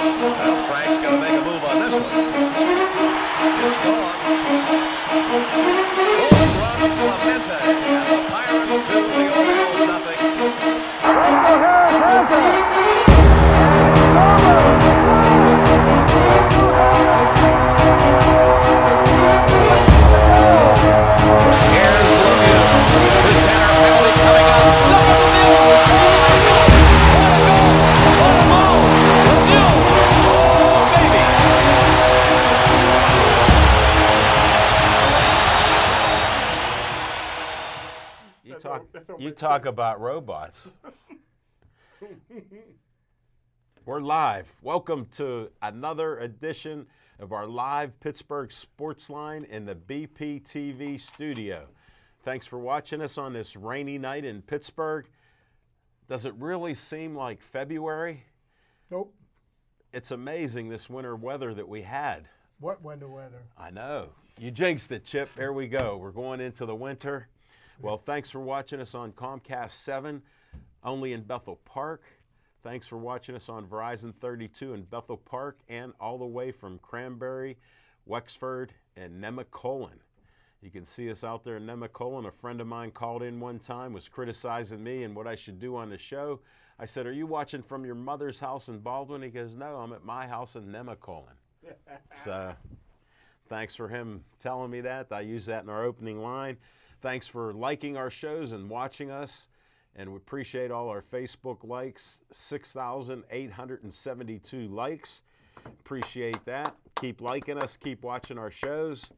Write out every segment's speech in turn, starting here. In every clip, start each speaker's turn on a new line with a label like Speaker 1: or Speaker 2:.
Speaker 1: Well, Frank's going to make a move on this one. It's gone. Home run Clemente, and the Pirates 2, the Orioles nothing.
Speaker 2: Here's Lemieux. The center penalty coming up. Look at Lemieux. Oh my goodness. What a goal. What a move. Lemieux. Oh baby.
Speaker 3: You talk about robots. We're live. Welcome to another edition of our live Pittsburgh Sports Line in the BPTV studio. Thanks for watching us on this rainy night in Pittsburgh. Does it really seem like February?
Speaker 4: Nope.
Speaker 3: It's amazing this winter weather that we had.
Speaker 4: What winter weather?
Speaker 3: I know. You jinxed it, Chip. Here we go. We're going into the winter. Well, thanks for watching us on Comcast 7, only in Bethel Park. Thanks for watching us on Verizon 32 in Bethel Park and all the way from Cranberry, Wexford, and Nemacolin. You can see us out there in Nemacolin. A friend of mine called in one time, was criticizing me and what I should do on the show. I said, "Are you watching from your mother's house in Baldwin?" He goes, "No, I'm at my house in Nemacolin." So thanks for him telling me that. I use that in our opening line. Thanks for liking our shows and watching us. And we appreciate all our Facebook likes, 6,872 likes. Appreciate that. Keep liking us, keep watching our shows.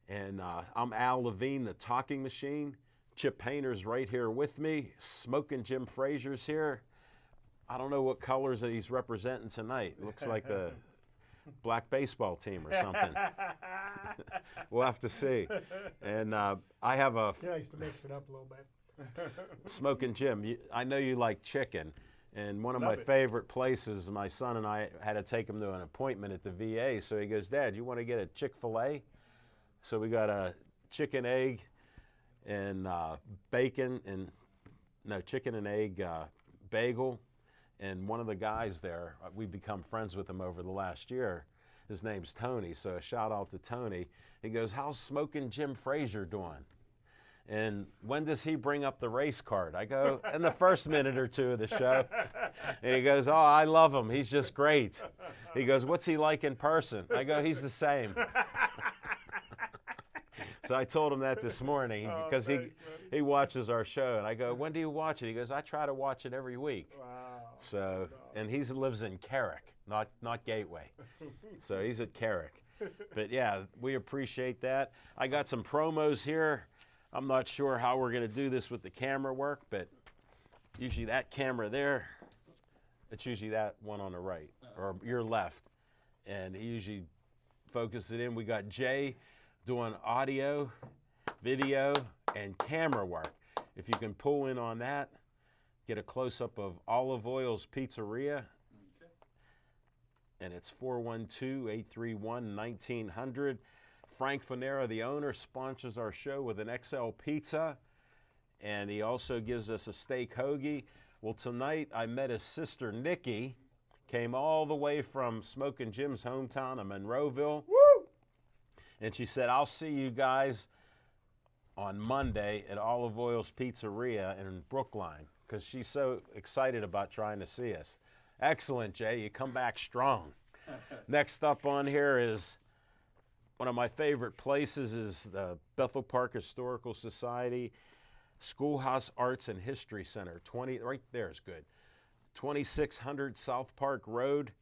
Speaker 3: And I'm Al Levine, the talking machine. Chip Painter's right here with me. Smoking Jim Frazier's here. I don't know what colors that he's representing tonight. Looks like the black baseball team or something. We'll have to see. And I have a...
Speaker 4: Yeah, I used to mix it up a little bit.
Speaker 3: Smoking Jim, I know you like chicken, and one of my favorite places, my son and I had to take him to an appointment at the VA, so he goes, "Dad, you want to get a Chick-fil-A?" So we got a chicken, egg, and bacon, and chicken and egg bagel, and one of the guys there, we've become friends with him over the last year. His name's Tony, so a shout out to Tony. He goes, "How's Smoking Jim Frazier doing? And when does he bring up the race card?" I go, "In the first minute or two of the show." And he goes, "Oh, I love him. He's just great." He goes, "What's he like in person?" I go, "He's the same." So I told him that this morning because he watches our show. And I go, "When do you watch it?" He goes, "I try to watch it every week."
Speaker 4: Wow.
Speaker 3: So, and he lives in Carrick, not Gateway. So he's at Carrick. But yeah, we appreciate that. I got some promos here. I'm not sure how we're going to do this with the camera work, but usually that camera there, it's usually that one on the right or your left. And he usually focuses it in. We got Jay doing audio, video, and camera work. If you can pull in on that, get a close-up of Olive Oil's Pizzeria. And it's 412-831-1900. Frank Fanera, the owner, sponsors our show with an XL pizza, and he also gives us a steak hoagie. Well, tonight I met his sister, Nikki, came all the way from Smoking Jim's hometown of Monroeville.
Speaker 4: Woo!
Speaker 3: And she said, "I'll see you guys on Monday at Olive Oil's Pizzeria in Brookline," because she's so excited about trying to see us. Excellent, Jay. You come back strong. Next up on here is one of my favorite places is the Bethel Park Historical Society Schoolhouse Arts and History Center. Right there is good. 2600 South Park Road.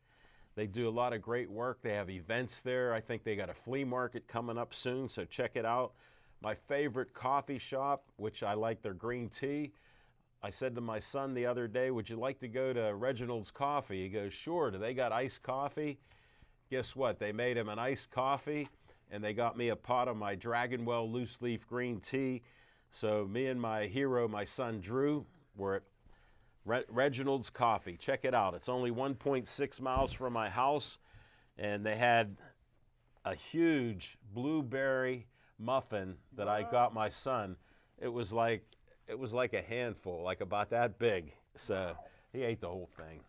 Speaker 3: They do a lot of great work. They have events there. I think they got a flea market coming up soon, so check it out. My favorite coffee shop, which I like their green tea. I said to my son the other day, "Would you like to go to Reginald's Coffee?" He goes, "Sure." Do they got iced coffee? Guess what? They made him an iced coffee, and they got me a pot of my Dragonwell loose leaf green tea. So me and my hero, my son Drew, were at Reginald's Coffee. Check it out. It's only 1.6 miles from my house, and they had a huge blueberry muffin that I got my son. It was like a handful, like about that big. So he ate the whole thing.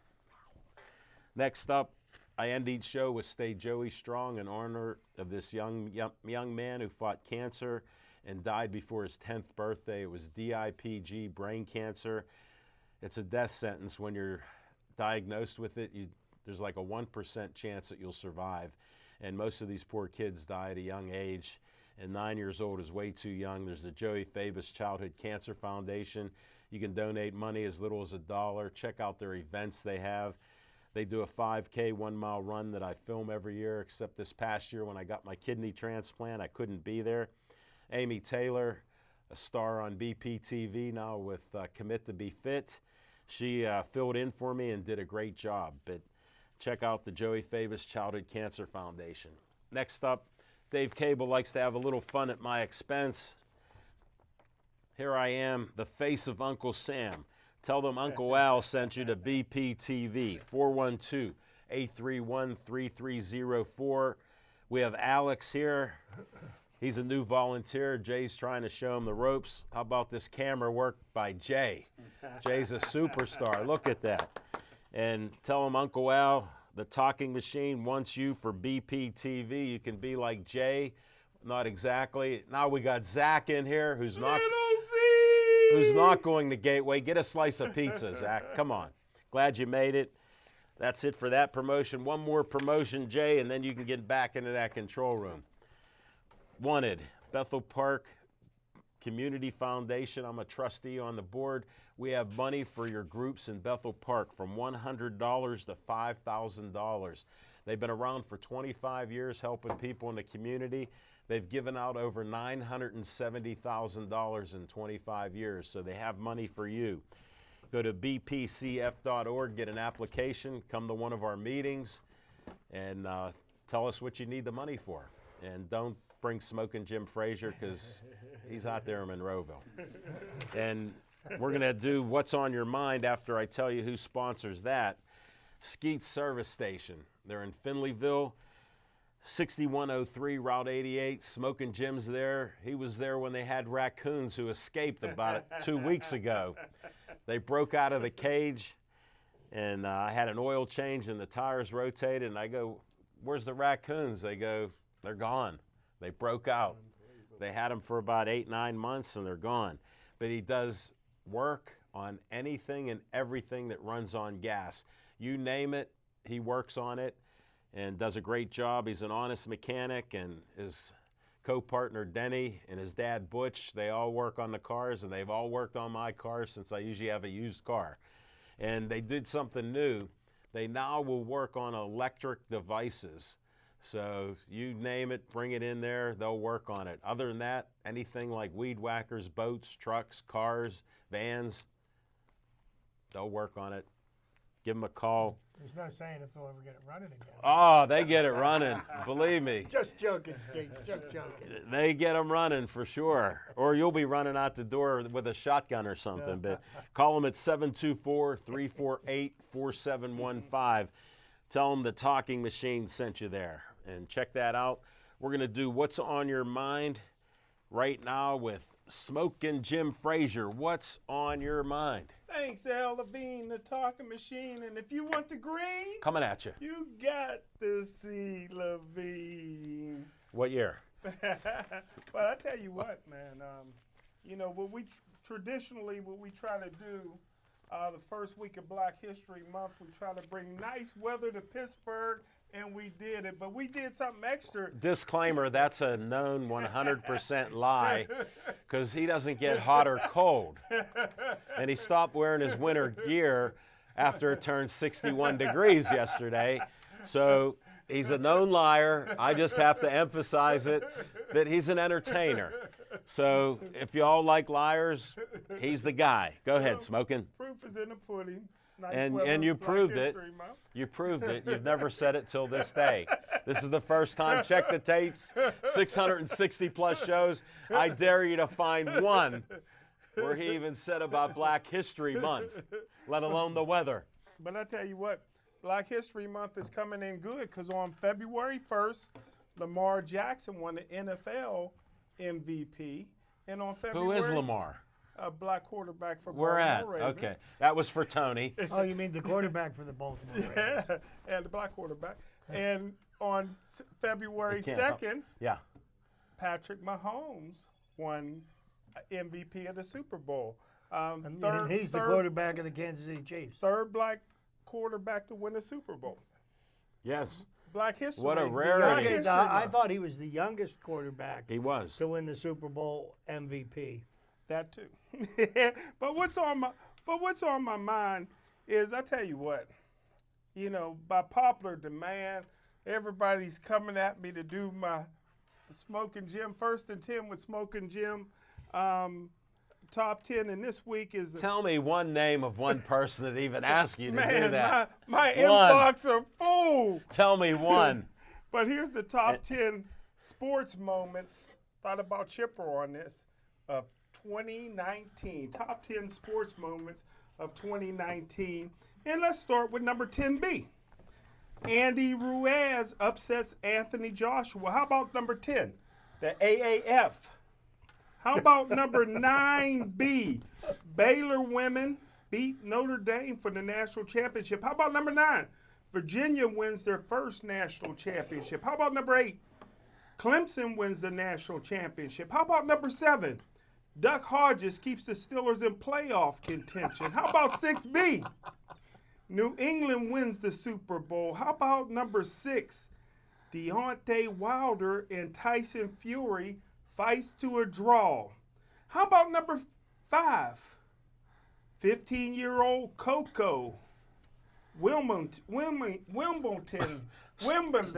Speaker 3: Next up, I end each show with Stay Joey Strong in honor of this young man who fought cancer and died before his 10th birthday. It was DIPG, brain cancer. It's a death sentence when you're diagnosed with it. There's like a 1% chance that you'll survive. And most of these poor kids die at a young age. And 9 years old is way too young. There's the Joey Fabus Childhood Cancer Foundation. You can donate money as little as $1. Check out their events they have. They do a 5K 1-mile run that I film every year, except this past year when I got my kidney transplant, I couldn't be there. Amy Taylor, a star on BPTV now with Commit to Be Fit. She filled in for me and did a great job. But check out the Joey Fabus Childhood Cancer Foundation. Next up, Dave Cable likes to have a little fun at my expense. Here I am, the face of Uncle Sam. Tell them Uncle Al sent you to BPTV, 412-831-3304. We have Alex here. He's a new volunteer. Jay's trying to show him the ropes. How about this camera work by Jay? Jay's a superstar. Look at that. And tell him Uncle Al, the talking machine, wants you for BPTV. You can be like Jay. Not exactly. Now we got Zach in here who's not going to Gateway. Get a slice of pizza, Zach. Come on. Glad you made it. That's it for that promotion. One more promotion, Jay, and then you can get back into that control room. Wanted, Bethel Park Community Foundation. I'm a trustee on the board. We have money for your groups in Bethel Park from $100 to $5,000. They've been around for 25 years helping people in the community. They've given out over $970,000 in 25 years, so they have money for you. Go to bpcf.org, get an application, come to one of our meetings, and tell us what you need the money for. And don't bring Smoking Jim Frazier because he's out there in Monroeville. And we're going to do What's on Your Mind after I tell you who sponsors that. Skeet's Service Station. They're in Finleyville, 6103 Route 88. Smoking Jim's there. He was there when they had raccoons who escaped about 2 weeks ago. They broke out of the cage, and I had an oil change and the tires rotated, and I go, "Where's the raccoons?" They go, "They're gone. They broke out." They had them for about 8-9 months, and they're gone. But he does work on anything and everything that runs on gas. You name it, he works on it and does a great job. He's an honest mechanic, and his co-partner Denny and his dad Butch, they all work on the cars, and they've all worked on my car since I usually have a used car. And they did something new. They now will work on electric devices. So you name it, bring it in there, they'll work on it. Other than that, anything like weed whackers, boats, trucks, cars, vans, they'll work on it. Give them a call.
Speaker 4: There's no saying if they'll ever get it running again.
Speaker 3: Oh, they get it running. Believe me.
Speaker 4: Just joking, Skates. Just joking.
Speaker 3: They get them running for sure. Or you'll be running out the door with a shotgun or something. But call them at 724-348-4715. Tell them the talking machine sent you there. And check that out. We're going to do What's on Your Mind right now with Smoking Jim Frazier. What's on your mind?
Speaker 5: Thanks, Al Levine, the talking machine. And if you want the green,
Speaker 3: Coming at you.
Speaker 5: you got to see Levine.
Speaker 3: What year?
Speaker 5: But I tell you what, man, you know, what we traditionally, what we try to do the first week of Black History Month, we try to bring nice weather to Pittsburgh, and we did it. But we did something extra.
Speaker 3: Disclaimer, that's a known 100% lie because he doesn't get hot or cold. And he stopped wearing his winter gear after it turned 61 degrees yesterday. So he's a known liar. I just have to emphasize it, that he's an entertainer. So if y'all like liars, he's the guy. Go ahead, Smoking.
Speaker 5: Proof is in the pudding. Nice
Speaker 3: And
Speaker 5: weather,
Speaker 3: you
Speaker 5: Black
Speaker 3: proved it.
Speaker 5: History Month.
Speaker 3: You proved it. You've never said it till this day. This is the first time. Check the tapes. 660 plus shows. I dare you to find one where he even said about Black History Month, let alone the weather.
Speaker 5: But I tell you what, Black History Month is coming in good because on February 1st, Lamar Jackson won the NFL MVP. And on February...
Speaker 3: Who is Lamar?
Speaker 5: black quarterback for
Speaker 3: We're at.
Speaker 5: Baltimore Ravens.
Speaker 3: Okay. That was for Tony.
Speaker 4: Oh, you mean the quarterback for the Baltimore Ravens?
Speaker 5: Yeah, and the black quarterback. And on February
Speaker 3: Can't help.
Speaker 5: 2nd,
Speaker 3: Yeah.
Speaker 5: Patrick Mahomes won MVP of the Super Bowl.
Speaker 4: And he's the quarterback of the Kansas City Chiefs.
Speaker 5: Third black quarterback to win a Super Bowl.
Speaker 3: Yes.
Speaker 5: Black history.
Speaker 3: What a
Speaker 5: Black
Speaker 3: rarity.
Speaker 5: history
Speaker 4: I
Speaker 5: month.
Speaker 4: thought he was the youngest quarterback
Speaker 3: He was.
Speaker 4: to win the Super Bowl MVP.
Speaker 5: That too. but what's on my mind is, I tell you what, by popular demand, everybody's coming at me to do my Smoking Jim 1st and 10 with Smoking Jim top 10, and this week is
Speaker 3: Tell me one name of one person that even asked you to do
Speaker 5: man,
Speaker 3: that.
Speaker 5: my
Speaker 3: One.
Speaker 5: inbox are full.
Speaker 3: Tell me one.
Speaker 5: But here's the top 10 sports moments. Thought about Chipper on this of 2019. Top 10 sports moments of 2019. And let's start with number 10B. Andy Ruiz upsets Anthony Joshua. How about number 10? The AAF. How about number 9B? Baylor women beat Notre Dame for the national championship. How about number 9? Virginia wins their first national championship. How about number 8? Clemson wins the national championship. How about number 7? Duck Hodges keeps the Steelers in playoff contention. How about 6B? New England wins the Super Bowl. How about number 6? Deontay Wilder and Tyson Fury fights to a draw. How about number 5? 15-year-old Coco Wimbledon.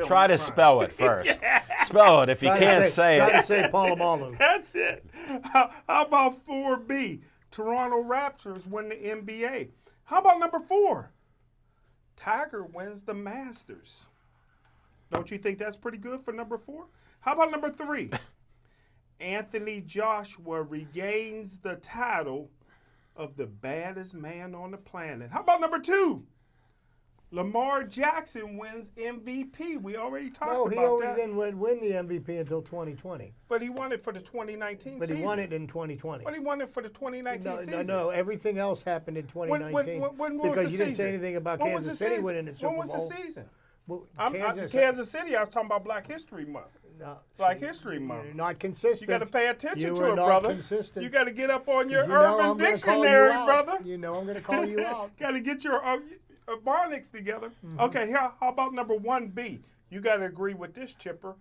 Speaker 3: Try to spell it first. Spell it if you can't say
Speaker 4: Try
Speaker 3: it.
Speaker 4: to say Palomalu.
Speaker 5: That's it. How about 4B? Toronto Raptors win the NBA. How about number 4? Tiger wins the Masters. Don't you think that's pretty good for number 4? How about number 3? Anthony Joshua regains the title of the baddest man on the planet. How about number 2? Lamar Jackson wins MVP. We already talked
Speaker 4: No,
Speaker 5: about
Speaker 4: he already
Speaker 5: that.
Speaker 4: didn't win the MVP until 2020.
Speaker 5: But he won it for the 2019
Speaker 4: But
Speaker 5: season.
Speaker 4: he won it in 2020.
Speaker 5: But he won it for the 2019
Speaker 4: No,
Speaker 5: season.
Speaker 4: no. Everything else happened in 2019
Speaker 5: When was
Speaker 4: because
Speaker 5: the
Speaker 4: you didn't
Speaker 5: season?
Speaker 4: say anything about
Speaker 5: When was
Speaker 4: Kansas
Speaker 5: the
Speaker 4: City
Speaker 5: season?
Speaker 4: winning the Super Bowl.
Speaker 5: When was the season?
Speaker 4: Well,
Speaker 5: Kansas City, I was talking about Black History Month.
Speaker 4: No,
Speaker 5: Black
Speaker 4: see,
Speaker 5: History Month.
Speaker 4: You're not consistent.
Speaker 5: You got to pay attention
Speaker 4: You
Speaker 5: to
Speaker 4: are
Speaker 5: it,
Speaker 4: not
Speaker 5: brother.
Speaker 4: consistent.
Speaker 5: You got to get up on your
Speaker 4: You know
Speaker 5: Urban
Speaker 4: I'm gonna call you
Speaker 5: Dictionary,
Speaker 4: out.
Speaker 5: brother.
Speaker 4: You know I'm going to call you out.
Speaker 5: Got to get your Barnix together. Okay, how about number 1B? You got to agree with this, Chipper.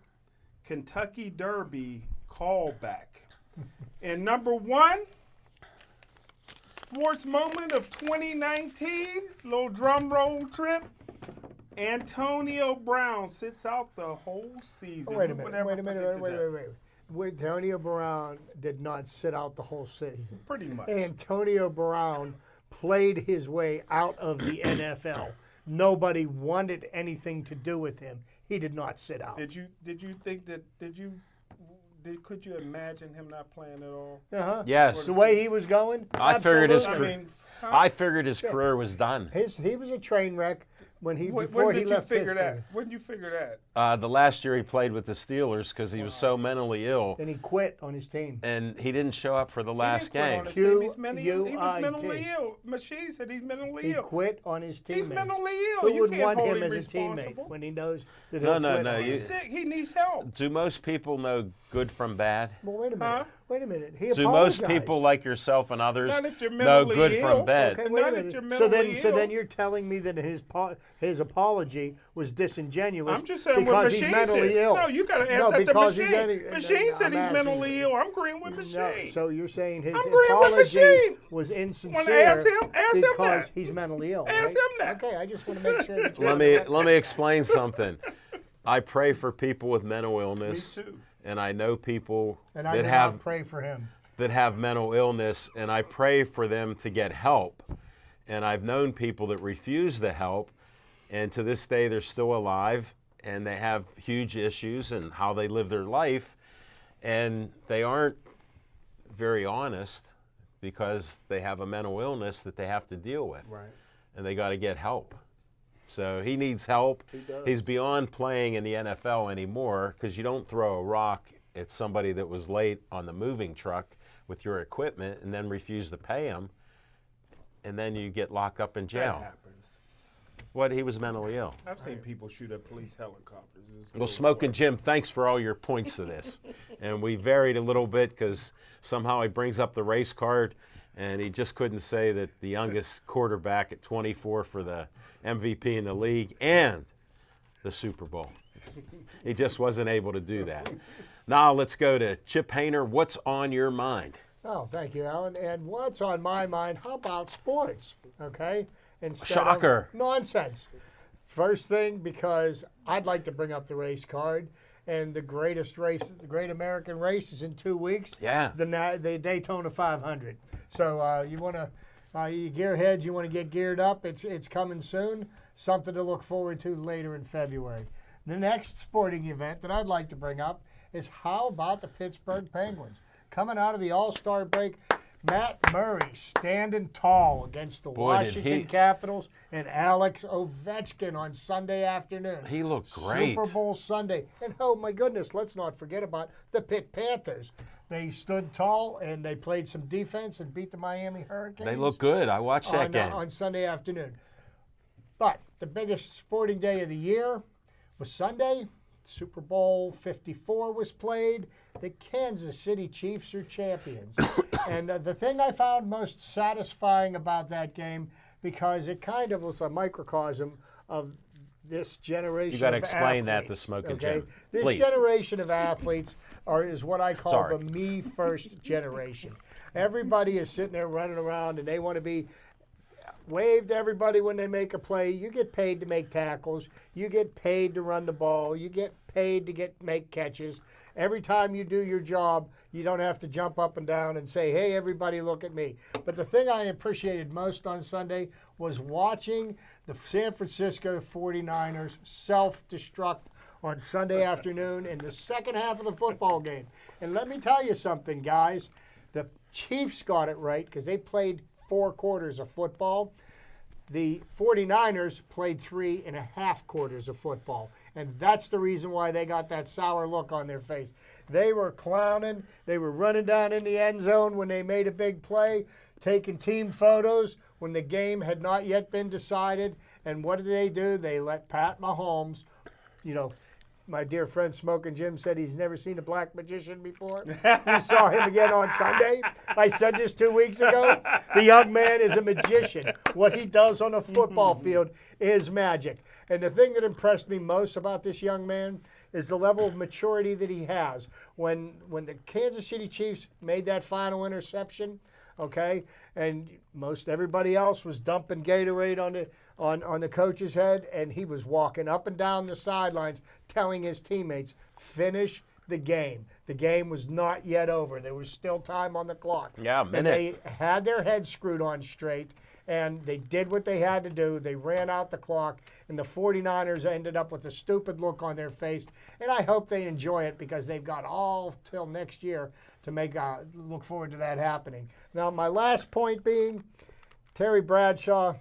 Speaker 5: Kentucky Derby callback. And number 1, sports moment of 2019, little drum roll trip. Antonio Brown sits out the whole season.
Speaker 4: Oh, wait a
Speaker 5: Who
Speaker 4: minute.
Speaker 5: would ever
Speaker 4: Wait a minute.
Speaker 5: predict that?
Speaker 4: Wait. Antonio Brown did not sit out the whole season.
Speaker 5: Pretty much.
Speaker 4: Antonio Brown played his way out of the NFL. Nobody wanted anything to do with him. He did not sit out.
Speaker 5: Did you think that? Could you imagine him not playing at all?
Speaker 4: Uh-huh.
Speaker 3: Yes.
Speaker 4: The way he was going,
Speaker 3: I figured his
Speaker 4: absolutely.
Speaker 5: I mean,
Speaker 3: I figured his career was done.
Speaker 4: He was a train wreck when
Speaker 5: when
Speaker 4: before
Speaker 5: did
Speaker 4: he
Speaker 5: you
Speaker 4: left
Speaker 5: figure
Speaker 4: Pittsburgh.
Speaker 5: that? When did you figure that?
Speaker 3: The last year he played with the Steelers because he was so mentally ill,
Speaker 4: And he quit on his team.
Speaker 3: and he didn't show up for the last
Speaker 5: He didn't quit
Speaker 3: game.
Speaker 5: on his team. He's
Speaker 4: Q-U-I-T.
Speaker 5: he was mentally ill. Machine said he's mentally
Speaker 4: He
Speaker 5: ill.
Speaker 4: quit on his teammates.
Speaker 5: He's mentally ill.
Speaker 4: Who
Speaker 5: You
Speaker 4: would
Speaker 5: can't
Speaker 4: want
Speaker 5: hold
Speaker 4: him
Speaker 5: him
Speaker 4: as a teammate
Speaker 5: responsible.
Speaker 4: when he knows that
Speaker 3: No,
Speaker 4: he'll
Speaker 3: no,
Speaker 4: quit
Speaker 3: no,
Speaker 4: on
Speaker 5: He's
Speaker 4: it?
Speaker 5: sick. He needs help.
Speaker 3: Do most people know good from bad?
Speaker 4: Well, wait a minute.
Speaker 5: Huh?
Speaker 4: Wait a minute. He
Speaker 3: Do most
Speaker 4: apologized.
Speaker 3: people like yourself and others
Speaker 5: Not if you're
Speaker 3: know
Speaker 5: mentally
Speaker 3: good
Speaker 5: ill.
Speaker 3: from bad?
Speaker 4: Okay, wait a
Speaker 5: Not if
Speaker 4: minute.
Speaker 5: you're
Speaker 4: So then,
Speaker 5: mentally ill.
Speaker 4: you're telling me that his apology was disingenuous.
Speaker 5: I'm just saying
Speaker 4: because
Speaker 5: what
Speaker 4: he's
Speaker 5: Machine
Speaker 4: mentally
Speaker 5: said.
Speaker 4: ill.
Speaker 5: No, you got to ask
Speaker 4: No,
Speaker 5: that to
Speaker 4: because he's
Speaker 5: Machine. Machine said
Speaker 4: I'm
Speaker 5: he's
Speaker 4: asking
Speaker 5: mentally
Speaker 4: you.
Speaker 5: ill. I'm agreeing with Machine.
Speaker 4: No, so you're saying his
Speaker 5: I'm agreeing with
Speaker 4: apology
Speaker 5: Machine.
Speaker 4: was insincere
Speaker 5: Wanna ask him? Ask him
Speaker 4: because
Speaker 5: that.
Speaker 4: he's mentally ill.
Speaker 5: Ask
Speaker 4: right?
Speaker 5: him that.
Speaker 4: Okay, I just want to make sure that you're
Speaker 3: Let me explain something. I pray for people with mental illness,
Speaker 5: Me too.
Speaker 3: and I know people
Speaker 4: And I
Speaker 3: that
Speaker 4: do
Speaker 3: have
Speaker 4: not pray for him.
Speaker 3: mental illness, and I pray for them to get help. And I've known people that refuse the help, and to this day they're still alive, and they have huge issues in how they live their life, and they aren't very honest because they have a mental illness that they have to deal with.
Speaker 5: Right.
Speaker 3: And they got to get help. So he needs help.
Speaker 5: He does.
Speaker 3: He's beyond playing in the NFL anymore because you don't throw a rock at somebody that was late on the moving truck with your equipment and then refuse to pay them, and then you get locked up in
Speaker 5: That
Speaker 3: jail.
Speaker 5: happens.
Speaker 3: What? He was mentally ill.
Speaker 5: I've seen people shoot at police helicopters. It's a
Speaker 3: Well,
Speaker 5: little
Speaker 3: Smoking
Speaker 5: more.
Speaker 3: Jim, thanks for all your points to this. And we varied a little bit because somehow he brings up the race card, and he just couldn't say that the youngest quarterback at 24 for the MVP in the league and the Super Bowl. He just wasn't able to do that. Now let's go to Chip Hayner. What's on your mind?
Speaker 4: Oh, thank you, Alan. And what's on my mind? How about sports? Okay, instead
Speaker 3: Shocker.
Speaker 4: of nonsense. First thing, because I'd like to bring up the race card, and the greatest race, the Great American Race, is in 2 weeks.
Speaker 3: Yeah.
Speaker 4: The Daytona 500. So you want to, you gearheads, you want to get geared up. It's coming soon. Something to look forward to later in February. The next sporting event that I'd like to bring up is how about the Pittsburgh Penguins? Coming out of the All-Star break, Matt Murray standing tall against the
Speaker 3: Boy, did
Speaker 4: Washington
Speaker 3: he-
Speaker 4: Capitals and Alex Ovechkin on Sunday afternoon.
Speaker 3: He looked great.
Speaker 4: Super Bowl Sunday. And oh my goodness, let's not forget about the Pitt Panthers. They stood tall and they played some defense and beat the Miami Hurricanes.
Speaker 3: They look good. I watched that game.
Speaker 4: On Sunday afternoon. But the biggest sporting day of the year was Sunday. Super Bowl 54 was played. The Kansas City Chiefs are champions. And the thing I found most satisfying about that game, because it kind of was a microcosm of this generation
Speaker 3: You got to
Speaker 4: of
Speaker 3: explain that to
Speaker 4: athletes,
Speaker 3: Smoking
Speaker 4: okay?
Speaker 3: Jim.
Speaker 4: This
Speaker 3: Please.
Speaker 4: generation of athletes is what I call
Speaker 3: Sorry.
Speaker 4: the me first generation. Everybody is sitting there running around and they want to be wave to everybody when they make a play. You get paid to make tackles. You get paid to run the ball. You get paid to make catches. Every time you do your job, you don't have to jump up and down and say, hey, everybody, look at me. But the thing I appreciated most on Sunday was watching the San Francisco 49ers self-destruct on Sunday afternoon in the second half of the football game. And let me tell you something, guys. The Chiefs got it right because they played 4 quarters of football. The 49ers played 3.5 quarters of football. And that's the reason why they got that sour look on their face. They were clowning. They were running down in the end zone when they made a big play, taking team photos when the game had not yet been decided. And what did? They let Pat Mahomes, my dear friend Smoking Jim said he's never seen a black magician before. We saw him again on Sunday. I said this 2 weeks ago. The young man is a magician. What he does on a football field is magic. And the thing that impressed me most about this young man is the level of maturity that he has. When the Kansas City Chiefs made that final interception, okay, and most everybody else was dumping Gatorade on the coach's head, and he was walking up and down the sidelines telling his teammates, finish the game. The game was not yet over. There was still time on the clock.
Speaker 3: Yeah, a
Speaker 4: And
Speaker 3: minute.
Speaker 4: they had their heads screwed on straight, and they did what they had to do. They ran out the clock, and the 49ers ended up with a stupid look on their face. And I hope they enjoy it because they've got all till next year to look forward to that happening. Now, my last point being Terry Bradshaw.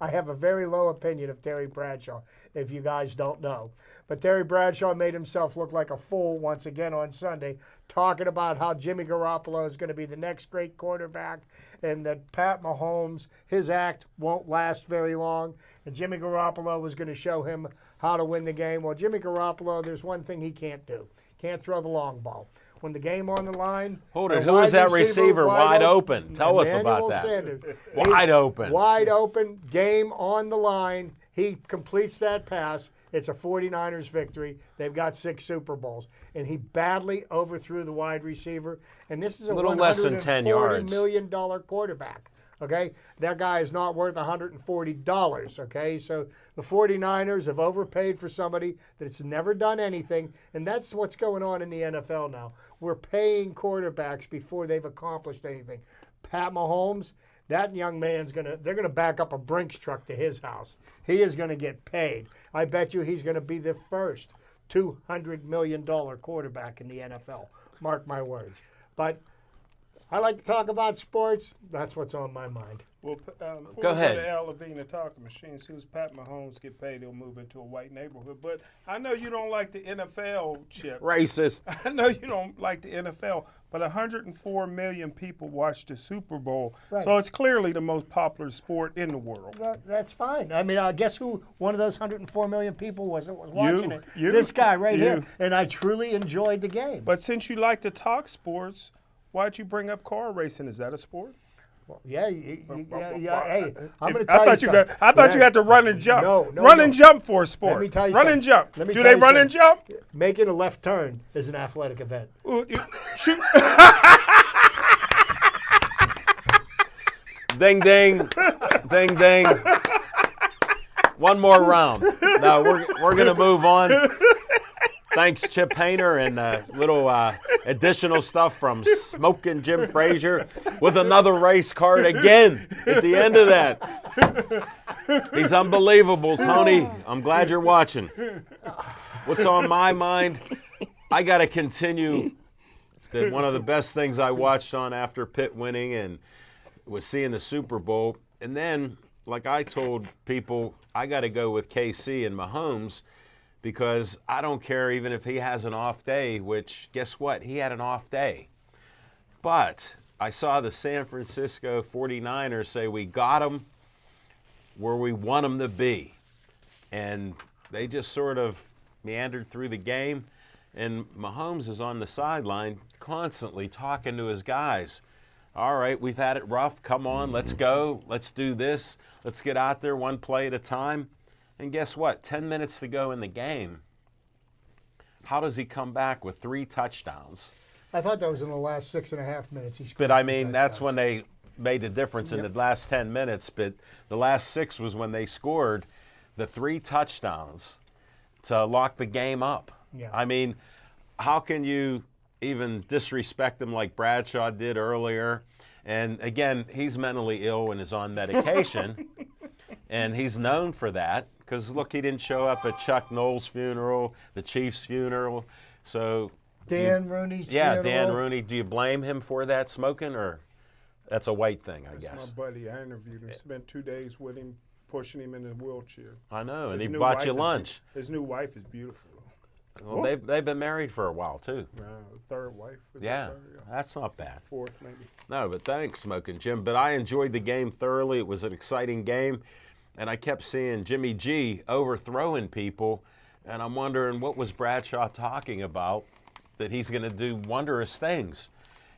Speaker 4: I have a very low opinion of Terry Bradshaw, if you guys don't know. But Terry Bradshaw made himself look like a fool once again on Sunday, talking about how Jimmy Garoppolo is going to be the next great quarterback and that Pat Mahomes, his act won't last very long. And Jimmy Garoppolo was going to show him how to win the game. Well, Jimmy Garoppolo, there's one thing he can't do. Can't throw the long ball. When the game on the line.
Speaker 3: Hold it.
Speaker 4: a
Speaker 3: Who is
Speaker 4: wide
Speaker 3: that receiver wide
Speaker 4: open?
Speaker 3: open? Tell us about
Speaker 4: Emmanuel
Speaker 3: that.
Speaker 4: Sanders.
Speaker 3: Wide open.
Speaker 4: Wide open, game on the line. He completes that pass. It's a 49ers victory. They've got 6 Super Bowls. And he badly overthrew the wide receiver. And this is a
Speaker 3: Little less than 10 yards.
Speaker 4: $140 million quarterback. Okay? That guy is not worth $140. Okay? So the 49ers have overpaid for somebody that's never done anything. And that's what's going on in the NFL now. We're paying quarterbacks before they've accomplished anything. Pat Mahomes, that young man's they're gonna back up a Brinks truck to his house. He is gonna get paid. I bet you he's gonna be the first $200 million quarterback in the NFL. Mark my words. But I like to talk about sports. That's what's on my mind.
Speaker 5: Well,
Speaker 3: Go ahead.
Speaker 5: To Al Levine, the talking machine. As soon as Pat Mahomes get paid, he'll move into a white neighborhood. But I know you don't like the NFL, Chip.
Speaker 3: Racist.
Speaker 5: I know you don't like the NFL, but 104 million people watch the Super Bowl.
Speaker 4: Right.
Speaker 5: So it's clearly the most popular sport in the world.
Speaker 4: That's fine. I mean, guess who one of those 104 million people was watching it?
Speaker 5: You.
Speaker 4: This guy right
Speaker 5: You.
Speaker 4: here. And I truly enjoyed the game.
Speaker 5: But since you like to talk sports, why'd you bring up car racing? Is that a sport?
Speaker 4: Yeah. Hey, I'm going to
Speaker 5: I
Speaker 4: tell
Speaker 5: thought
Speaker 4: you
Speaker 5: you
Speaker 4: something.
Speaker 5: I thought you had to run and jump.
Speaker 4: No,
Speaker 5: run and jump for a sport.
Speaker 4: Let me tell you
Speaker 5: run
Speaker 4: something.
Speaker 5: and jump.
Speaker 4: Let me
Speaker 5: Do
Speaker 4: tell
Speaker 5: they
Speaker 4: you
Speaker 5: run and
Speaker 4: something.
Speaker 5: jump?
Speaker 4: Making a left turn is an athletic event.
Speaker 5: Shoot.
Speaker 3: Ding, ding. Ding, ding. One more round. No, we're going to move on. Thanks, Chip Hayner, and little additional stuff from Smoking Jim Frazier with another race card again at the end of that. He's unbelievable, Tony. I'm glad you're watching. What's on my mind? I got to continue that one of the best things I watched on after Pitt winning and was seeing the Super Bowl. And then, like I told people, I got to go with KC and Mahomes, because I don't care even if he has an off day, which, guess what? He had an off day. But I saw the San Francisco 49ers say we got him where we want him to be. And they just sort of meandered through the game. And Mahomes is on the sideline constantly talking to his guys. All right, we've had it rough. Come on, let's go. Let's do this. Let's get out there one play at a time. And guess what? 10 minutes to go in the game. How does he come back with 3 touchdowns?
Speaker 4: I thought that was in the last 6.5 minutes. He scored
Speaker 3: But I
Speaker 4: 3
Speaker 3: mean, that's
Speaker 4: touchdowns.
Speaker 3: when they made the difference in the last 10 minutes. But the last 6 was when they scored the 3 touchdowns to lock the game up.
Speaker 4: Yeah.
Speaker 3: I mean, how can you even disrespect him like Bradshaw did earlier? And again, he's mentally ill and is on medication. And he's known for that because, look, he didn't show up at Chuck Noll's funeral, the Chiefs' funeral. So
Speaker 4: Dan Rooney's
Speaker 3: Dan
Speaker 4: funeral.
Speaker 3: Rooney. Do you blame him for that smoking, or that's a white thing, I
Speaker 5: That's
Speaker 3: guess?
Speaker 5: my buddy. I interviewed him. Spent 2 days with him, pushing him in his wheelchair.
Speaker 3: I know, and
Speaker 5: His
Speaker 3: he
Speaker 5: new
Speaker 3: bought
Speaker 5: wife
Speaker 3: you
Speaker 5: is-
Speaker 3: lunch.
Speaker 5: His new wife is beautiful.
Speaker 3: Well, they've been married for a while, too.
Speaker 5: Third wife. Is it
Speaker 3: Yeah,
Speaker 5: third?
Speaker 3: that's not bad.
Speaker 5: Fourth, maybe.
Speaker 3: No, but thanks, Smoking Jim. But I enjoyed the game thoroughly. It was an exciting game. And I kept seeing Jimmy G overthrowing people. And I'm wondering, what was Bradshaw talking about that he's going to do wondrous things?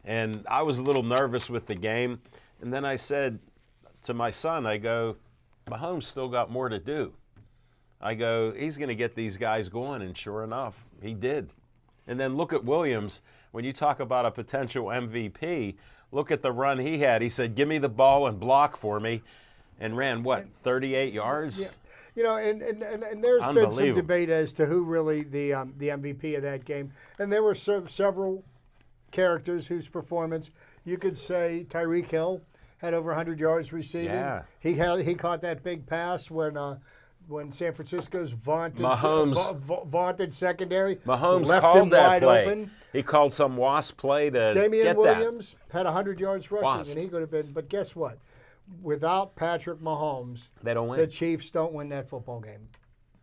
Speaker 3: And I was a little nervous with the game. And then I said to my son, I go, Mahomes still got more to do. I go, he's going to get these guys going. And sure enough, he did. And then look at Williams. When you talk about a potential MVP, look at the run he had. He said, give me the ball and block for me. And ran, what, 38 yards?
Speaker 4: Yeah. You know, and there's been some
Speaker 3: Unbelievable.
Speaker 4: debate as to who really the MVP of that game. And there were several characters whose performance, you could say Tyreek Hill had over 100 yards receiving.
Speaker 3: Yeah.
Speaker 4: He caught that big pass when San Francisco's vaunted
Speaker 3: Mahomes-
Speaker 4: vaunted secondary
Speaker 3: Mahomes
Speaker 4: left
Speaker 3: called
Speaker 4: him
Speaker 3: that
Speaker 4: wide
Speaker 3: play.
Speaker 4: open.
Speaker 3: He called some wasp play to
Speaker 4: Damian
Speaker 3: get
Speaker 4: Williams had 100 yards rushing,
Speaker 3: Wasp.
Speaker 4: and he could have been. But guess what? Without Patrick Mahomes,
Speaker 3: that. They don't win.
Speaker 4: the Chiefs don't win that football game.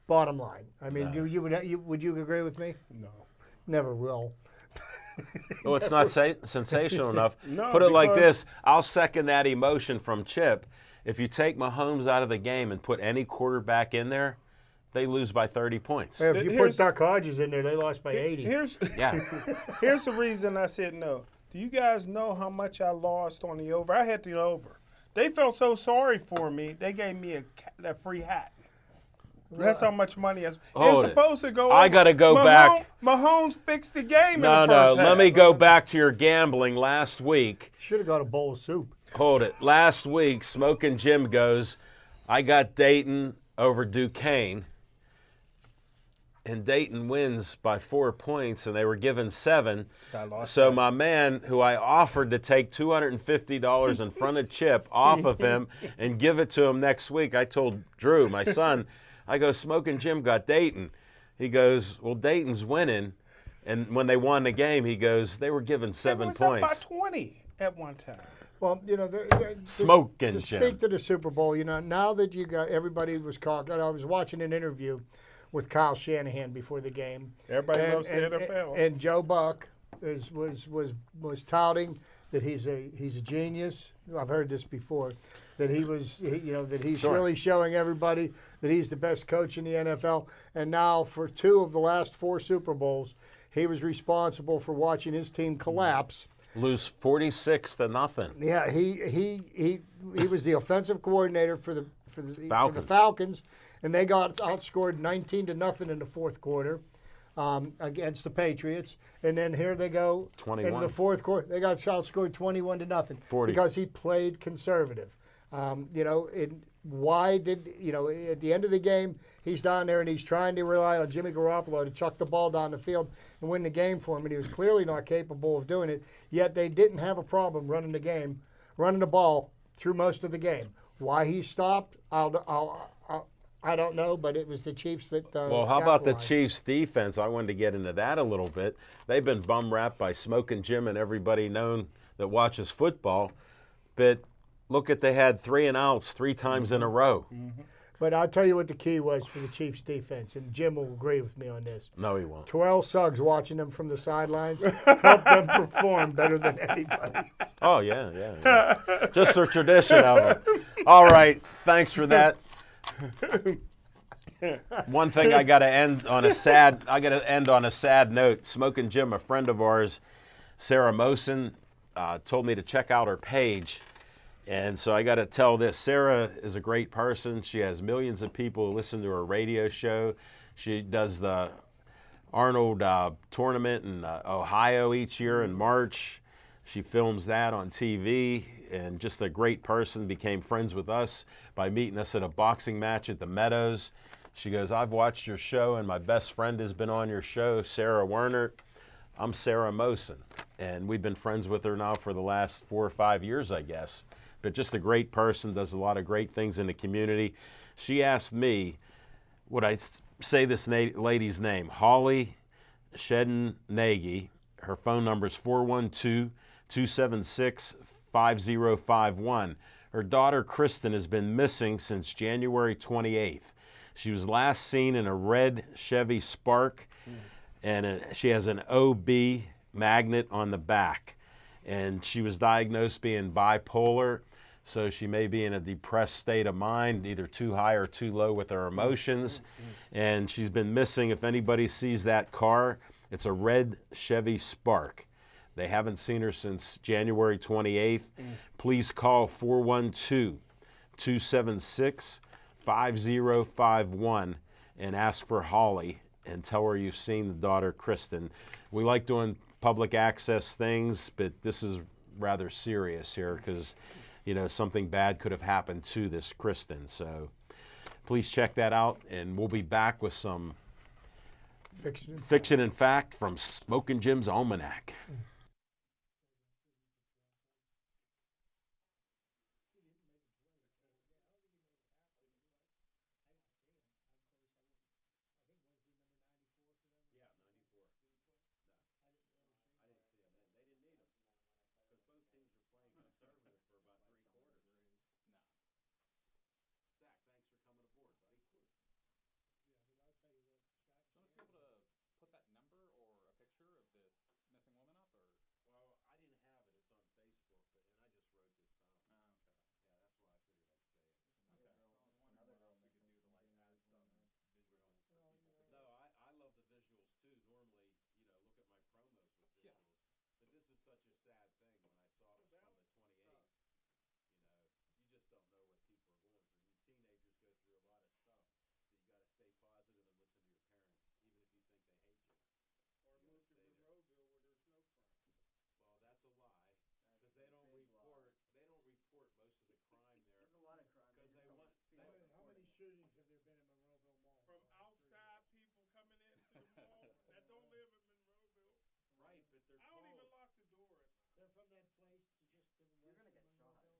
Speaker 4: Bottom line. I mean, would you agree with me?
Speaker 5: No.
Speaker 4: Never will.
Speaker 3: Oh, it's not sensational enough.
Speaker 5: No,
Speaker 3: Put it like
Speaker 5: because-
Speaker 3: this. I'll second that emotion from Chip. If you take Mahomes out of the game and put any quarterback in there, they lose by 30 points.
Speaker 4: If you put
Speaker 5: Here's-
Speaker 4: Duck Hodges in there, they lost by 80.
Speaker 5: Here's
Speaker 3: Yeah.
Speaker 5: here's the reason I said no. Do you guys know how much I lost on the over? I had the over. They felt so sorry for me. They gave me a free hat. That's how much money it's
Speaker 3: Hold it.
Speaker 5: supposed to go.
Speaker 3: I
Speaker 5: over.
Speaker 3: gotta go back.
Speaker 5: Mahomes fixed the game.
Speaker 3: No,
Speaker 5: in the
Speaker 3: no.
Speaker 5: first half.
Speaker 3: Let me go back to your gambling last week.
Speaker 4: Should have got a bowl of soup.
Speaker 3: Hold it. Last week, Smoking Jim goes, I got Dayton over Duquesne. And Dayton wins by 4 points, and they were given 7.
Speaker 5: So I lost
Speaker 3: So
Speaker 5: that.
Speaker 3: my man, who I offered to take $250 in front of Chip off of him and give it to him next week, I told Drew, my son, I go, Smoking Jim got Dayton. He goes, well, Dayton's winning. And when they won the game, he goes, they were given 7
Speaker 5: It was up
Speaker 3: points.
Speaker 5: by 20 at one time.
Speaker 4: Well,
Speaker 3: Smoking
Speaker 4: to
Speaker 3: Jim.
Speaker 4: speak to the Super Bowl, now that you got everybody was caught. I was watching an interview with Kyle Shanahan before the game.
Speaker 5: Everybody loves the NFL.
Speaker 4: And Joe Buck was touting that he's a genius. I've heard this before. That that he's
Speaker 3: Sure.
Speaker 4: really showing everybody that he's the best coach in the NFL. And now for 2 of the last 4 Super Bowls, he was responsible for watching his team collapse.
Speaker 3: Lose 46-0.
Speaker 4: Yeah, he was the offensive coordinator for the
Speaker 3: Falcons.
Speaker 4: Falcons, and they got outscored 19-0 in the fourth quarter against the Patriots. And then here they go
Speaker 3: 21.
Speaker 4: into the fourth quarter. They got outscored 21-0
Speaker 3: 40.
Speaker 4: because he played conservative. Why did at the end of the game he's down there and he's trying to rely on Jimmy Garoppolo to chuck the ball down the field and win the game for him, and he was clearly not capable of doing it. Yet they didn't have a problem running the ball through most of the game. Why he stopped, I don't know, but it was the Chiefs that.
Speaker 3: Well, how about the
Speaker 4: capitalized.
Speaker 3: Chiefs' defense? I wanted to get into that a little bit. They've been bum-wrapped by Smoking Jim and everybody known that watches football. But look they had 3 and outs 3 times in a row.
Speaker 4: But I'll tell you what the key was for the Chiefs' defense, and Jim will agree with me on this.
Speaker 3: No, he won't.
Speaker 4: Terrell Suggs watching them from the sidelines helped them perform better than anybody.
Speaker 3: Oh, yeah. Just a tradition of them. All right, thanks for that. One thing I got to end on a sad note. Smoking Jim, a friend of ours, Sarah Mosen, told me to check out her page. And so I got to tell this. Sarah is a great person. She has millions of people who listen to her radio show. She does the Arnold tournament in Ohio each year in March. She films that on TV, and just a great person. Became friends with us by meeting us at a boxing match at the Meadows. She goes, I've watched your show, and my best friend has been on your show, Sarah Werner. I'm Sarah Mosen, and we've been friends with her now for the last 4 or 5 years, I guess. But just a great person, does a lot of great things in the community. She asked me, would I say this lady's name? Holly Shedden-Nagy. Her phone number is 412-276-5051. Her daughter, Kristen, has been missing since January 28th. She was last seen in a red Chevy Spark, and she has an OB magnet on the back. And she was diagnosed being bipolar, so she may be in a depressed state of mind, either too high or too low with her emotions. And she's been missing. If anybody sees that car, it's a red Chevy Spark. They haven't seen her since January 28th. Please call 412-276-5051 and ask for Holly and tell her you've seen the daughter, Kristen. We like doing public access things, but this is rather serious here because, something bad could have happened to this Kristen. So please check that out, and we'll be back with some fiction and fact from Smoking Jim's Almanac.
Speaker 5: Shootings have there been in Monroeville Mall? From outside people coming into the mall that don't live in Monroeville. Right, but they're I don't even lock the door.
Speaker 4: They're from that place just to the west of Monroeville.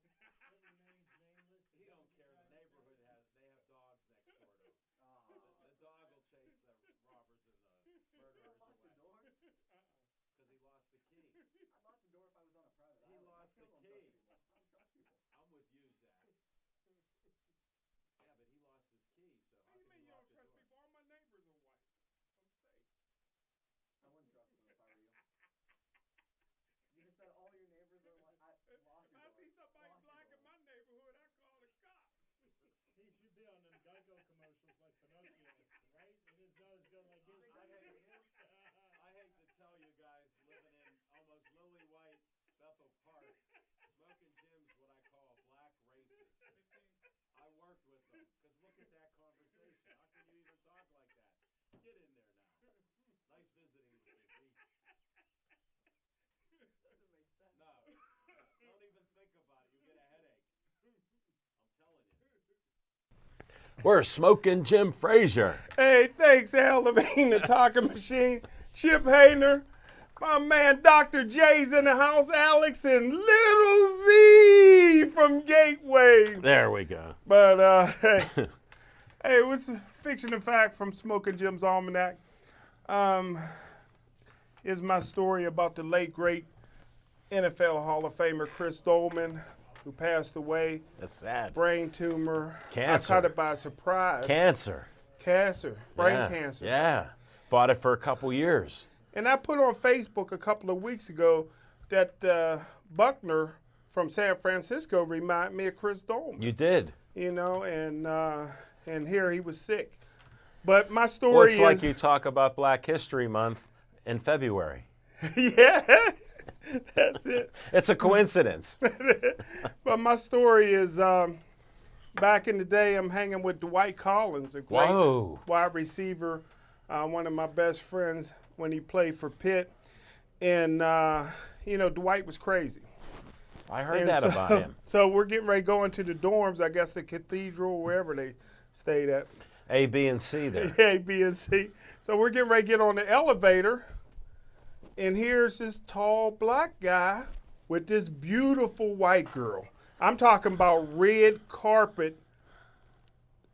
Speaker 4: That remains nameless.
Speaker 3: He don't care. The neighborhood they have dogs next door to him. The dog will chase the robbers and the murderers away. Because he lost the key.
Speaker 6: I'd lock the door if I was on a private island.
Speaker 3: He lost the key. guys living in almost lily white Bethel Park. Smoking Jim's what I call a black racist. I worked with them because look at that conversation. How can you even talk like that? Get in there now. Nice visiting with you. Doesn't make sense. No, don't even think about it. You get a headache. I'm telling you. We're smoking Jim Frazier.
Speaker 5: Hey, thanks, Al Levine, the talking machine. Chip Hayner, my man Dr. J's in the house, Alex, and Little Z from Gateway.
Speaker 3: There we go.
Speaker 5: But, hey, it was fiction and fact from Smoking Jim's Almanac. Is my story about the late, great NFL Hall of Famer Chris Dolman, who passed away.
Speaker 3: That's sad.
Speaker 5: Brain tumor.
Speaker 3: Cancer.
Speaker 5: I caught it by surprise.
Speaker 3: Cancer.
Speaker 5: Brain cancer.
Speaker 3: Yeah. Fought it for a couple years.
Speaker 5: And I put on Facebook a couple of weeks ago that Buckner from San Francisco reminded me of Chris Dolman.
Speaker 3: You did.
Speaker 5: You know, and here he was sick. But my story
Speaker 3: Well, it's
Speaker 5: is
Speaker 3: like you talk about Black History Month in February.
Speaker 5: yeah, that's it.
Speaker 3: It's a coincidence.
Speaker 5: But my story is back in the day, I'm hanging with Dwight Collins, a great
Speaker 3: Whoa.
Speaker 5: wide receiver, one of my best friends when he played for Pitt. And, you know, Dwight was crazy.
Speaker 3: I heard
Speaker 5: And
Speaker 3: that about him.
Speaker 5: So we're getting ready to go into the dorms, I guess the cathedral, wherever they stayed at.
Speaker 3: A, B, and C there.
Speaker 5: A, B, and C. So we're getting ready to get on the elevator, and here's this tall black guy with this beautiful white girl. I'm talking about red carpet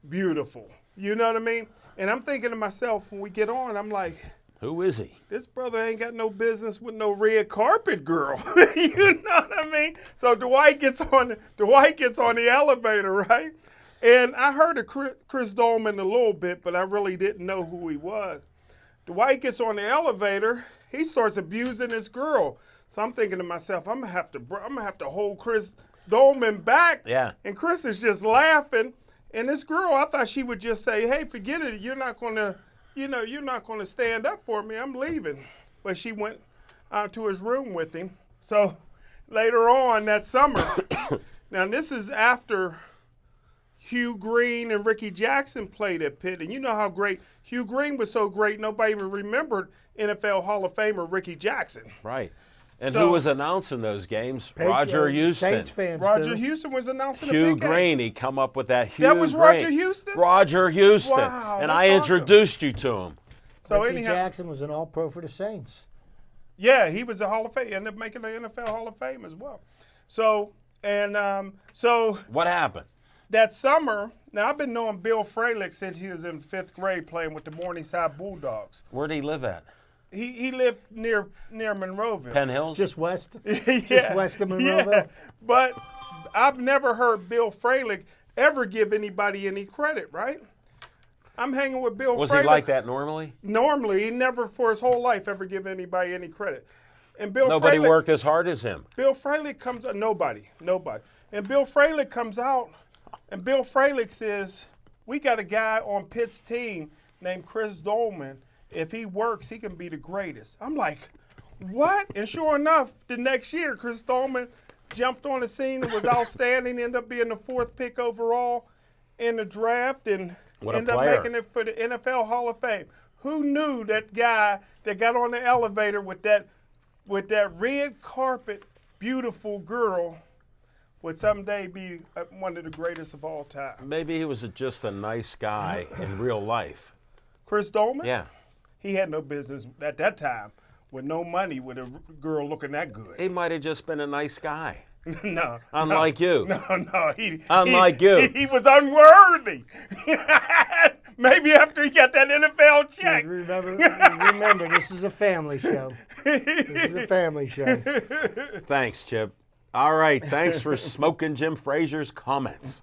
Speaker 5: beautiful. You know what I mean? And I'm thinking to myself, when we get on, I'm like,
Speaker 3: Who is he?
Speaker 5: this brother ain't got no business with no red carpet girl. You know what I mean? So Dwight gets on the elevator, right? And I heard of Chris Dolman a little bit, but I really didn't know who he was. Dwight gets on the elevator. He starts abusing this girl. So I'm thinking to myself, I'm gonna have to hold Chris Dolman back.
Speaker 3: Yeah.
Speaker 5: And Chris is just laughing. And this girl, I thought she would just say, "Hey, forget it. You're not gonna stand up for me. I'm leaving." But she went to his room with him. So later on that summer, now this is after Hugh Green and Ricky Jackson played at Pitt. And you know how great Hugh Green was, so great nobody even remembered NFL Hall of Famer Ricky Jackson.
Speaker 3: Right. And
Speaker 5: So-
Speaker 3: who was announcing those games? Roger Houston.
Speaker 4: Saints fans
Speaker 5: Roger
Speaker 4: do.
Speaker 5: Houston was announcing a
Speaker 3: Hugh
Speaker 5: big game.
Speaker 3: Green. He come up with that Hugh
Speaker 5: That was
Speaker 3: Green.
Speaker 5: Roger Houston?
Speaker 3: Roger Houston.
Speaker 5: Wow,
Speaker 3: and
Speaker 5: that's
Speaker 3: I
Speaker 5: awesome.
Speaker 3: introduced you to him.
Speaker 5: So
Speaker 4: Ricky
Speaker 5: anyhow,
Speaker 4: Jackson was an All-Pro for the Saints.
Speaker 5: yeah, he was a Hall of Fame. Ended up making the NFL Hall of Fame as well. So
Speaker 3: What happened?
Speaker 5: that summer, now I've been knowing Bill Fralick since he was in 5th grade playing with the Morningside Bulldogs.
Speaker 3: Where'd he live at?
Speaker 5: He lived near Monroeville.
Speaker 3: Penn Hills?
Speaker 4: Just west.
Speaker 5: Yeah,
Speaker 4: west of
Speaker 5: yeah.
Speaker 4: Monroeville?
Speaker 5: But I've never heard Bill Fralick ever give anybody any credit, right? I'm hanging with Bill
Speaker 3: Was
Speaker 5: Fralick.
Speaker 3: he like that normally?
Speaker 5: Normally, he never for his whole life ever give anybody any credit. And Bill
Speaker 3: Nobody
Speaker 5: Fralick,
Speaker 3: worked as hard as him.
Speaker 5: Bill Fralick comes out, nobody. And Bill Fralick comes out, and Bill Fralick says, "We got a guy on Pitt's team named Chris Dolman. If he works, he can be the greatest." I'm like, what? And sure enough, the next year, Chris Dolman jumped on the scene and was outstanding, ended up being the 4th pick overall in the draft, and
Speaker 3: What a
Speaker 5: ended up
Speaker 3: player.
Speaker 5: making it for the NFL Hall of Fame. Who knew that guy that got on the elevator with that red carpet, beautiful girl would someday be one of the greatest of all time?
Speaker 3: Maybe he was just a nice guy in real life.
Speaker 5: Chris Dolman?
Speaker 3: Yeah.
Speaker 5: He had no business at that time with no money with a girl looking that good.
Speaker 3: He might have just been a nice guy.
Speaker 5: No.
Speaker 3: Unlike you.
Speaker 5: No.
Speaker 3: Unlike you.
Speaker 5: He was unworthy. Maybe after he got that NFL check.
Speaker 4: Remember, this is a family show. This is a family show.
Speaker 3: Thanks, Chip. All right. Thanks for smoking Jim Frazier's comments.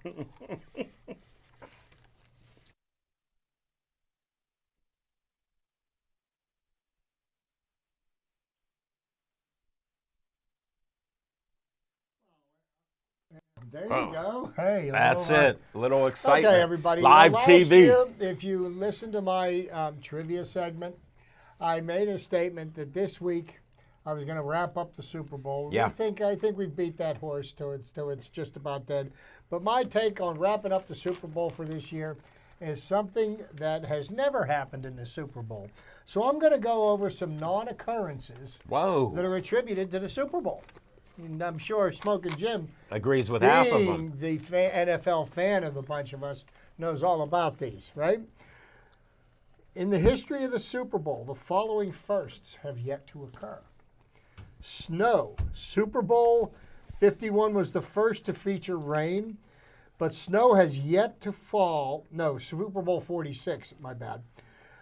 Speaker 4: There you go. Hey,
Speaker 3: That's it. A little excitement.
Speaker 4: Okay, everybody.
Speaker 3: Live
Speaker 4: Last
Speaker 3: TV.
Speaker 4: year, if you listen to my trivia segment, I made a statement that this week I was going to wrap up the Super Bowl.
Speaker 3: Yeah.
Speaker 4: I think we've beat that horse till it's just about dead. But my take on wrapping up the Super Bowl for this year is something that has never happened in the Super Bowl. So I'm going to go over some non-occurrences
Speaker 3: Whoa.
Speaker 4: that are attributed to the Super Bowl. And I'm sure Smoking Jim,
Speaker 3: Agrees with half of them.
Speaker 4: being the NFL fan of the bunch of us, knows all about these, right? In the history of the Super Bowl, the following firsts have yet to occur. Snow. Super Bowl 51 was the first to feature rain, but snow has yet to fall. No, Super Bowl 46, my bad.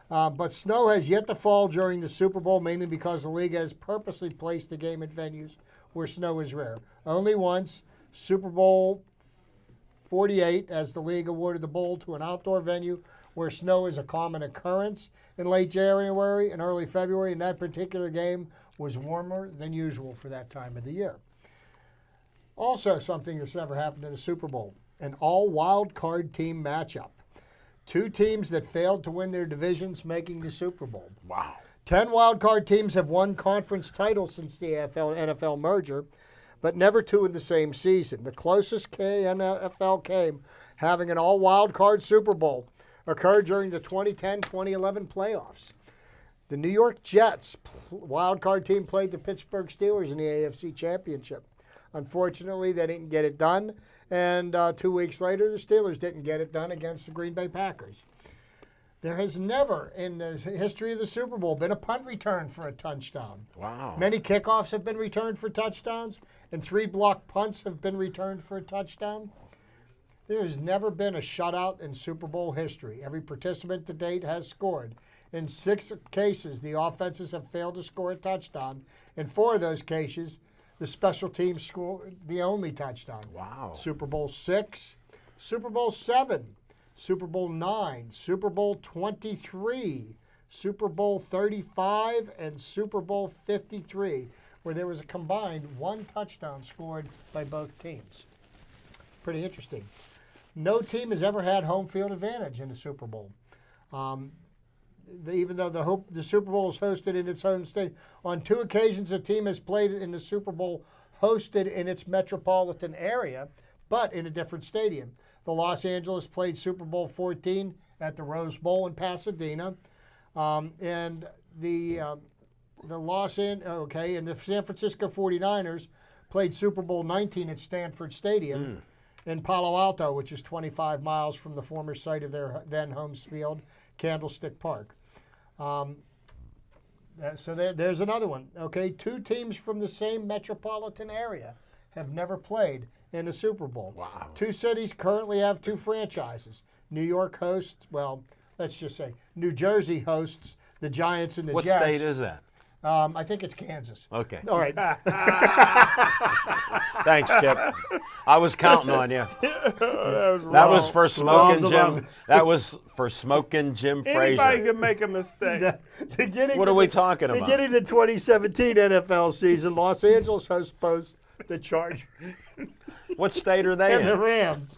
Speaker 4: But snow has yet to fall during the Super Bowl, mainly because the league has purposely placed the game at venues where snow is rare. Only once, Super Bowl 48, as the league awarded the bowl to an outdoor venue where snow is a common occurrence in late January and early February, and that particular game was warmer than usual for that time of the year. Also, something that's never happened in a Super Bowl, an all-wild card team matchup. Two teams that failed to win their divisions making the Super Bowl.
Speaker 3: Wow.
Speaker 4: 10 wild card teams have won conference titles since the NFL merger, but never two in the same season. The closest NFL came having an all wild card Super Bowl occurred during the 2010-2011 playoffs. The New York Jets wild card team played the Pittsburgh Steelers in the AFC Championship. Unfortunately, they didn't get it done, and 2 weeks later, the Steelers didn't get it done against the Green Bay Packers. There has never, in the history of the Super Bowl, been a punt return for a touchdown.
Speaker 3: Wow.
Speaker 4: Many kickoffs have been returned for touchdowns, and 3 block punts have been returned for a touchdown. There has never been a shutout in Super Bowl history. Every participant to date has scored. In 6 cases, the offenses have failed to score a touchdown. In 4 of those cases, the special teams scored the only touchdown.
Speaker 3: Wow.
Speaker 4: Super Bowl 6, Super Bowl 7, Super Bowl 9, Super Bowl 23, Super Bowl 35, and Super Bowl 53, where there was a combined 1 touchdown scored by both teams. Pretty interesting. No team has ever had home field advantage in the Super Bowl. Even though the Super Bowl is hosted in its own state, on 2 occasions a team has played in the Super Bowl hosted in its metropolitan area, but in a different stadium. The Los Angeles played Super Bowl 14 at the Rose Bowl in Pasadena, and the San Francisco 49ers played Super Bowl 19 at Stanford Stadium in Palo Alto, which is 25 miles from the former site of their then home field, Candlestick Park. So there's another one. Okay, 2 teams from the same metropolitan area have never played in a Super Bowl.
Speaker 3: Wow.
Speaker 4: 2 cities currently have 2 franchises. New York hosts, let's just say New Jersey hosts the Giants and the
Speaker 3: What
Speaker 4: Jets.
Speaker 3: state is that?
Speaker 4: I think it's Kansas.
Speaker 3: Okay.
Speaker 4: All right.
Speaker 3: Thanks, Chip. I was counting on you. That was for Smoking Jim. That was for Smoking Jim
Speaker 5: Anybody
Speaker 3: Frazier.
Speaker 5: can make a mistake.
Speaker 3: What are we talking about?
Speaker 4: Beginning the 2017 NFL season, Los Angeles hosts both the Chargers
Speaker 3: What state are they
Speaker 4: and the
Speaker 3: in?
Speaker 4: Rams.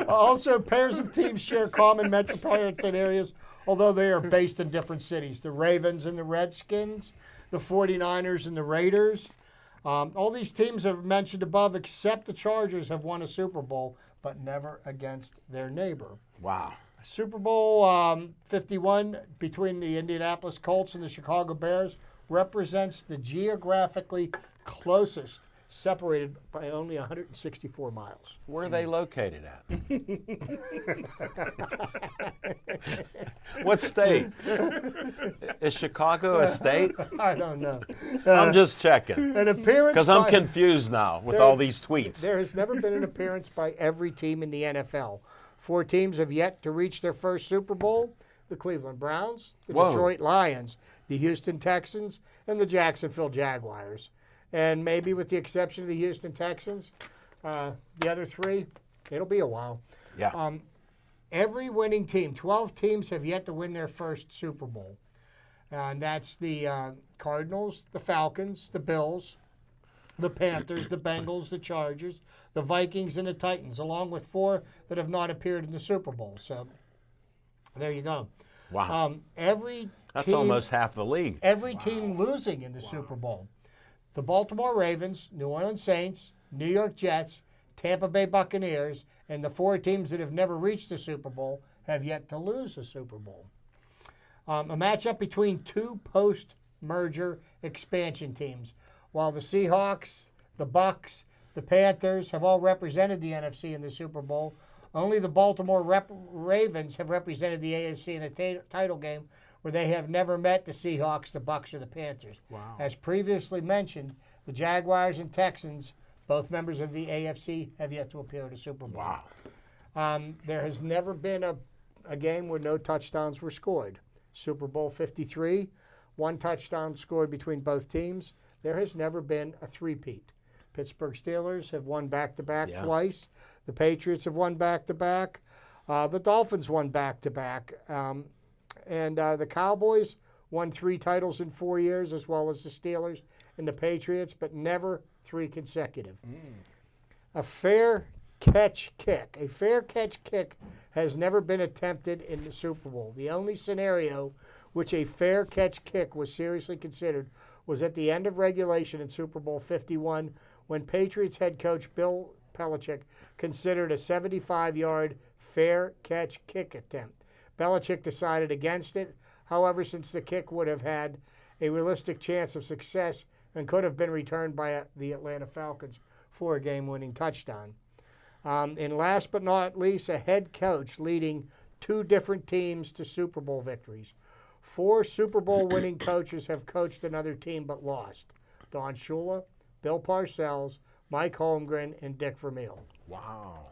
Speaker 4: Also, pairs of teams share common metropolitan areas, although they are based in different cities. The Ravens and the Redskins, the 49ers and the Raiders. All these teams I've mentioned above, except the Chargers, have won a Super Bowl, but never against their neighbor.
Speaker 3: Wow.
Speaker 4: Super Bowl 51 between the Indianapolis Colts and the Chicago Bears represents the geographically closest, separated by only 164 miles.
Speaker 3: Where are they located at? What state? Is Chicago a state?
Speaker 4: I don't know.
Speaker 3: I'm just checking.
Speaker 4: An appearance
Speaker 3: Because I'm
Speaker 4: by-
Speaker 3: confused now with
Speaker 4: There-
Speaker 3: all these tweets.
Speaker 4: There has never been an appearance by every team in the NFL. 4 teams have yet to reach their first Super Bowl: the Cleveland Browns, the
Speaker 3: Whoa.
Speaker 4: Detroit Lions, the Houston Texans, and the Jacksonville Jaguars. And maybe with the exception of the Houston Texans, the other 3, it'll be a while.
Speaker 3: Yeah.
Speaker 4: Every winning team, 12 teams, have yet to win their first Super Bowl. And that's the Cardinals, the Falcons, the Bills, the Panthers, the Bengals, the Chargers, the Vikings, and the Titans, along with 4 that have not appeared in the Super Bowl. So there you go.
Speaker 3: Wow.
Speaker 4: Every
Speaker 3: That's
Speaker 4: team,
Speaker 3: almost half the league.
Speaker 4: every team losing in the Super Bowl. The Baltimore Ravens, New Orleans Saints, New York Jets, Tampa Bay Buccaneers, and the 4 teams that have never reached the Super Bowl have yet to lose a Super Bowl. A matchup between 2 post-merger expansion teams. While the Seahawks, the Bucks, the Panthers have all represented the NFC in the Super Bowl, only the Baltimore Ravens have represented the AFC in a title game where they have never met the Seahawks, the Bucks, or the Panthers.
Speaker 5: Wow.
Speaker 4: As previously mentioned, the Jaguars and Texans, both members of the AFC, have yet to appear at a Super Bowl.
Speaker 3: Wow.
Speaker 4: There has never been a game where no touchdowns were scored. Super Bowl 53, 1 touchdown scored between both teams. There has never been a three-peat. Pittsburgh Steelers have won back-to-back twice. The Patriots have won back-to-back. The Dolphins won back-to-back. And the Cowboys won 3 titles in 4 years, as well as the Steelers and the Patriots, but never 3 consecutive. A fair catch kick. A fair catch kick has never been attempted in the Super Bowl. The only scenario which a fair catch kick was seriously considered was at the end of regulation in Super Bowl 51 when Patriots head coach Bill Belichick considered a 75-yard fair catch kick attempt. Belichick decided against it. However, since the kick would have had a realistic chance of success and could have been returned by the Atlanta Falcons for a game-winning touchdown. And last but not least, a head coach leading 2 different teams to Super Bowl victories. 4 Super Bowl winning coaches have coached another team but lost. Don Shula, Bill Parcells, Mike Holmgren, and Dick Vermeil.
Speaker 3: Wow.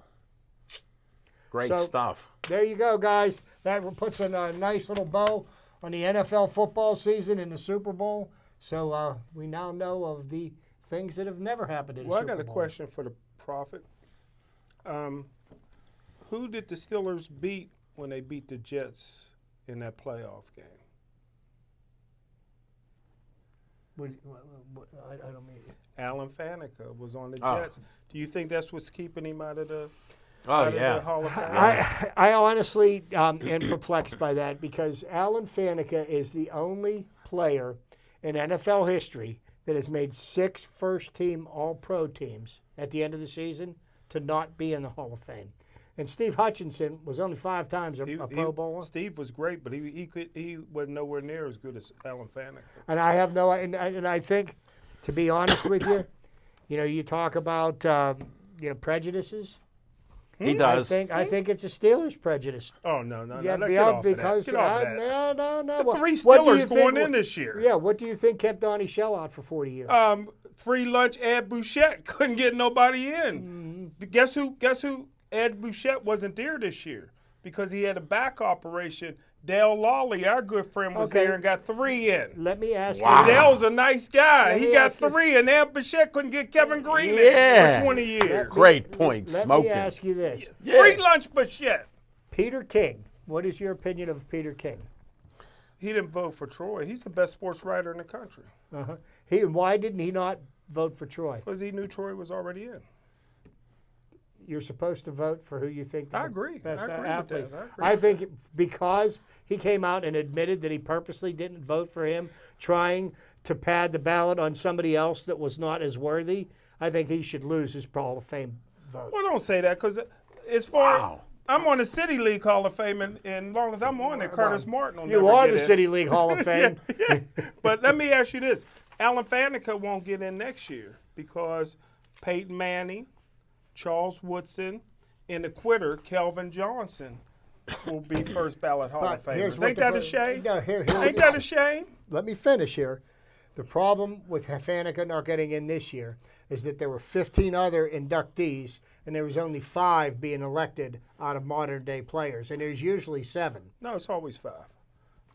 Speaker 3: Great
Speaker 4: So,
Speaker 3: stuff.
Speaker 4: There you go, guys. That puts a nice little bow on the NFL football season and the Super Bowl. So we now know of the things that have never happened in the
Speaker 5: Well, I
Speaker 4: Super
Speaker 5: got a
Speaker 4: Bowl.
Speaker 5: question for the Prophet. Who did the Steelers beat when they beat the Jets in that playoff game?
Speaker 4: I don't mean it.
Speaker 5: Alan Faneca was on the
Speaker 3: Oh.
Speaker 5: Jets. Do you think that's what's keeping him out of the,
Speaker 3: Oh,
Speaker 5: out of
Speaker 3: yeah.
Speaker 5: the Hall of Fame?
Speaker 4: I honestly am perplexed by that because Alan Faneca is the only player in NFL history that has made 6 first-team All-Pro teams at the end of the season to not be in the Hall of Fame. And Steve Hutchinson was only 5 times a Pro Bowler.
Speaker 5: Steve was great, but he wasn't nowhere near as good as Alan Faneca.
Speaker 4: And I have no, and I think, to be honest with you, you talk about prejudices.
Speaker 3: He does.
Speaker 4: I think it's a Steelers prejudice.
Speaker 5: Oh no,
Speaker 4: Yeah,
Speaker 5: get off
Speaker 4: because
Speaker 5: of that. Get off of that.
Speaker 4: no.
Speaker 5: The 3
Speaker 4: What do you
Speaker 5: Steelers going
Speaker 4: think-
Speaker 5: in this year.
Speaker 4: Yeah, what do you think kept Donnie Shell out for 40 years?
Speaker 5: Free lunch. Ed Bouchette couldn't get nobody in. Guess who? Ed Bouchette wasn't there this year because he had a back operation. Dale Lawley, our good friend, was
Speaker 4: Okay.
Speaker 5: there and got 3 in.
Speaker 4: Let me ask
Speaker 3: Wow.
Speaker 4: you.
Speaker 5: Dale's a nice guy.
Speaker 4: Let
Speaker 5: He
Speaker 4: me
Speaker 5: got
Speaker 4: ask you-
Speaker 5: 3, and Ed Bouchette couldn't get Kevin Green
Speaker 3: Yeah.
Speaker 5: in for 20 years.
Speaker 3: Great point.
Speaker 4: Let
Speaker 3: Smoking.
Speaker 4: me ask you this.
Speaker 5: Free lunch Bouchette.
Speaker 4: Peter King. What is your opinion of Peter King?
Speaker 5: He didn't vote for Troy. He's the best sports writer in the country
Speaker 4: Why didn't he not vote for Troy?
Speaker 5: because he knew Troy was already in.
Speaker 4: You're supposed to vote for who you think the
Speaker 5: I agree.
Speaker 4: best
Speaker 5: I agree with
Speaker 4: athlete.
Speaker 5: that. I agree
Speaker 4: I
Speaker 5: with
Speaker 4: think because he came out and admitted that he purposely didn't vote for him, trying to pad the ballot on somebody else that was not as worthy, I think he should lose his Hall of Fame vote.
Speaker 5: Well, don't say that because as far
Speaker 3: Wow.
Speaker 5: I'm on the City League Hall of Fame, and as long as I'm on it, Curtis Martin will
Speaker 4: You
Speaker 5: never
Speaker 4: are
Speaker 5: get
Speaker 4: the
Speaker 5: in.
Speaker 4: City League Hall of Fame.
Speaker 5: But let me ask you this: Alan Faneca won't get in next year because Peyton Manning, Charles Woodson, and the quitter Kelvin Johnson will be first ballot Hall of
Speaker 4: But here's
Speaker 5: Famers.
Speaker 4: what
Speaker 5: Ain't
Speaker 4: the
Speaker 5: that
Speaker 4: pro-
Speaker 5: a shame?
Speaker 4: No, here-
Speaker 5: Ain't that a shame?
Speaker 4: Let me finish here. The problem with Faneca not getting in this year is that there were 15 other inductees, and there was only 5 being elected out of modern-day players, and there's usually 7.
Speaker 5: No, it's always 5.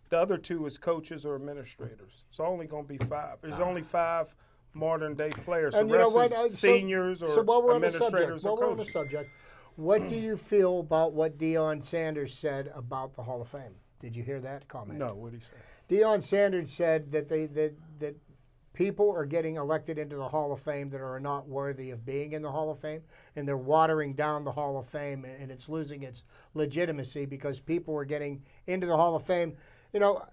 Speaker 5: The other 2 is coaches or administrators. It's only going to be 5. There's only 5 modern day players.
Speaker 4: And
Speaker 5: the
Speaker 4: you know
Speaker 5: rest
Speaker 4: what?
Speaker 5: is seniors or
Speaker 4: so while we're on the
Speaker 5: administrators
Speaker 4: subject,
Speaker 5: or
Speaker 4: while we're on the
Speaker 5: coaches.
Speaker 4: subject, what do you feel about what Deion Sanders said about the Hall of Fame? Did you hear that comment?
Speaker 5: No, what do you say?
Speaker 4: Deion Sanders said that that people are getting elected into the Hall of Fame that are not worthy of being in the Hall of Fame, and they're watering down the Hall of Fame, and it's losing its legitimacy because people are getting into the Hall of Fame. You know,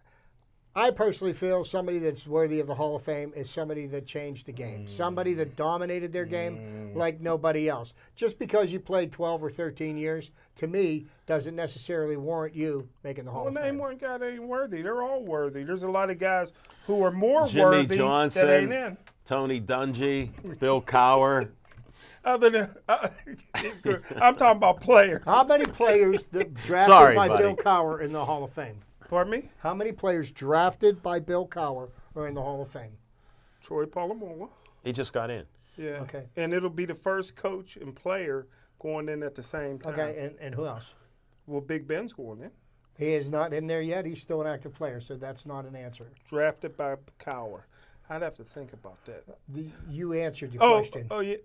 Speaker 4: I personally feel somebody that's worthy of the Hall of Fame is somebody that changed the game, somebody that dominated their game like nobody else. Just because you played 12 or 13 years, to me, doesn't necessarily warrant you making the Hall of
Speaker 5: Well,
Speaker 4: Fame.
Speaker 5: name one guy that ain't worthy. They're all worthy. There's a lot of guys who are more
Speaker 3: Jimmy
Speaker 5: worthy that ain't
Speaker 3: Johnson,
Speaker 5: in.
Speaker 3: Tony Dungy, Bill Cowher.
Speaker 5: Other than, I'm talking about players.
Speaker 4: How many players that drafted
Speaker 3: Sorry,
Speaker 4: by
Speaker 3: buddy.
Speaker 4: Bill Cowher in the Hall of Fame?
Speaker 5: Pardon me?
Speaker 4: How many players drafted by Bill Cowher are in the Hall of Fame?
Speaker 5: Troy Polamalu.
Speaker 3: He just got in.
Speaker 5: Yeah.
Speaker 4: Okay.
Speaker 5: And it'll be the first coach and player going in at the same time.
Speaker 4: Okay, and who else?
Speaker 5: Well, Big Ben's going in.
Speaker 4: He is not in there yet. He's still an active player, so that's not an answer.
Speaker 5: Drafted by Cowher. I'd have to think about that.
Speaker 4: You answered your
Speaker 5: Oh,
Speaker 4: question.
Speaker 5: oh yeah.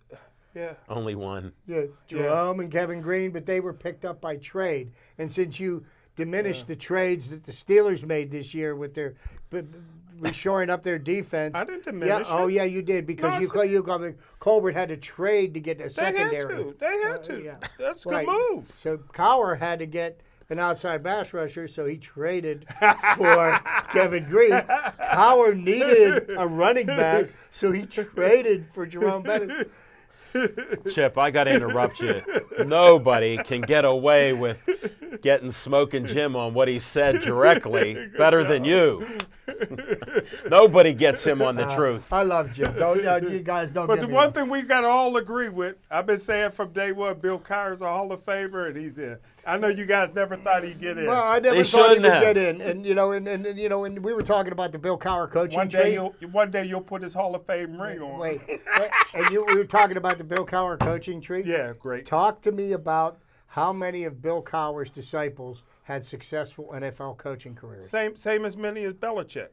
Speaker 5: Yeah.
Speaker 3: Only one.
Speaker 4: Yeah, Jerome and Kevin Green, but they were picked up by trade. And since you diminished the trades that the Steelers made this year with their shoring up their defense,
Speaker 5: I didn't diminish
Speaker 4: Oh
Speaker 5: it.
Speaker 4: yeah, you did because
Speaker 5: No,
Speaker 4: Colbert had to trade to get a
Speaker 5: They
Speaker 4: secondary.
Speaker 5: had to. They had to.
Speaker 4: yeah.
Speaker 5: That's a
Speaker 4: Right.
Speaker 5: good move.
Speaker 4: So Cowher had to get an outside pass rusher, so he traded for Kevin Green. Cowher needed a running back, so he traded for Jerome Bettis.
Speaker 3: Chip, I got to interrupt you. Nobody can get away with getting Smoking Jim on what he said directly better than you. Nobody gets him on the truth.
Speaker 4: I love Jim. You guys don't
Speaker 5: But
Speaker 4: get
Speaker 5: the
Speaker 4: me
Speaker 5: one
Speaker 4: wrong.
Speaker 5: thing we got to all agree with, I've been saying from day one, Bill Cowher's a Hall of Famer, and he's in. I know you guys never thought he'd get in.
Speaker 4: Well, I never
Speaker 3: They
Speaker 4: thought he
Speaker 3: shouldn't
Speaker 4: would
Speaker 3: have.
Speaker 4: get in, and and we were talking about the Bill Cowher coaching tree.
Speaker 5: One day you'll put his Hall of Fame ring on.
Speaker 4: Wait, and we were talking about the Bill Cowher coaching tree.
Speaker 5: Yeah, great.
Speaker 4: Talk to me about how many of Bill Cowher's disciples had successful NFL coaching careers.
Speaker 5: Same as many as Belichick.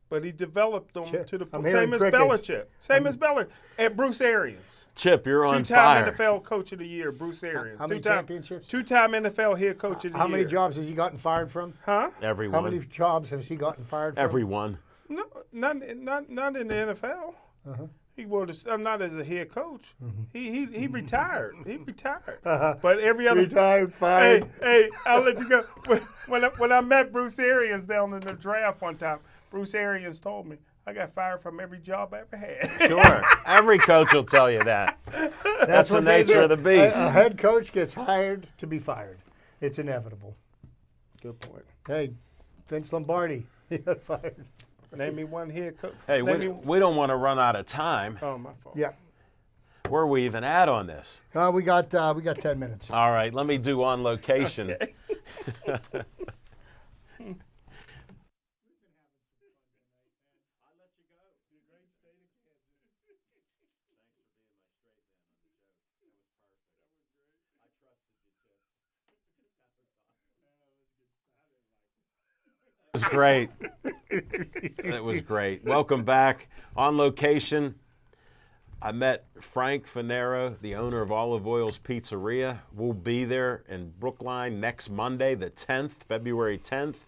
Speaker 5: But he developed them to the
Speaker 4: I'm
Speaker 5: point.
Speaker 4: hearing
Speaker 5: Same as
Speaker 4: crickets.
Speaker 5: Belichick. Same as Belichick. And Bruce Arians.
Speaker 3: Chip, you're on
Speaker 5: Two-time
Speaker 3: fire.
Speaker 5: NFL Coach of the Year, Bruce Arians.
Speaker 4: How many
Speaker 5: Two-time-
Speaker 4: championships?
Speaker 5: Two-time NFL Head Coach of the
Speaker 4: How
Speaker 5: Year.
Speaker 4: many jobs has he gotten fired from?
Speaker 5: Huh?
Speaker 3: Everyone.
Speaker 4: How many jobs has he gotten fired from?
Speaker 3: Everyone.
Speaker 5: No, not in the NFL. He was not as a head coach. He retired. He retired. But every other
Speaker 4: Retired, fired.
Speaker 5: Hey, I'll let you go. When I met Bruce Arians down in the draft one time, Bruce Arians told me I got fired from every job I ever had.
Speaker 3: Sure. Every coach will tell you that. That's the
Speaker 4: what they
Speaker 3: nature
Speaker 4: do.
Speaker 3: of the beast.
Speaker 4: A head coach gets hired to be fired. It's inevitable.
Speaker 5: Good point.
Speaker 4: Hey, Vince Lombardi, he got fired.
Speaker 5: Name me one head coach.
Speaker 3: Hey,
Speaker 5: Name me-
Speaker 3: we don't want to run out of time.
Speaker 5: Oh, my fault.
Speaker 4: Yeah.
Speaker 3: Where are we even at on this?
Speaker 4: We got 10 minutes.
Speaker 3: All right, let me do on location. It was great. It was great. Welcome back. On location, I met Frank Fanero, the owner of Olive Oil's Pizzeria. We'll be there in Brookline next Monday, the 10th, February 10th,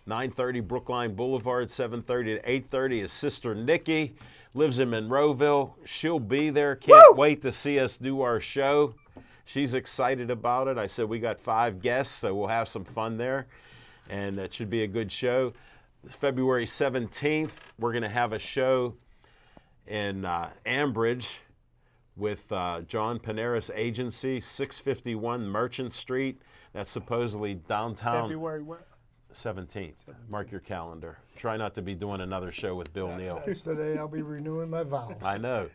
Speaker 3: 9:30 Brookline Boulevard, 7:30 to 8:30. His sister Nikki lives in Monroeville. She'll be there. Can't wait to see us do our show. She's excited about it. I said we got 5 guests, so we'll have some fun there, and it should be a good show. February 17th, we're going to have a show in Ambridge with John Panera's agency, 651 Merchant Street. That's supposedly downtown.
Speaker 5: February what?
Speaker 3: 17th. Mark your calendar. Try not to be doing another show with Bill Neal.
Speaker 4: That's the day I'll be renewing my vows.
Speaker 3: I know.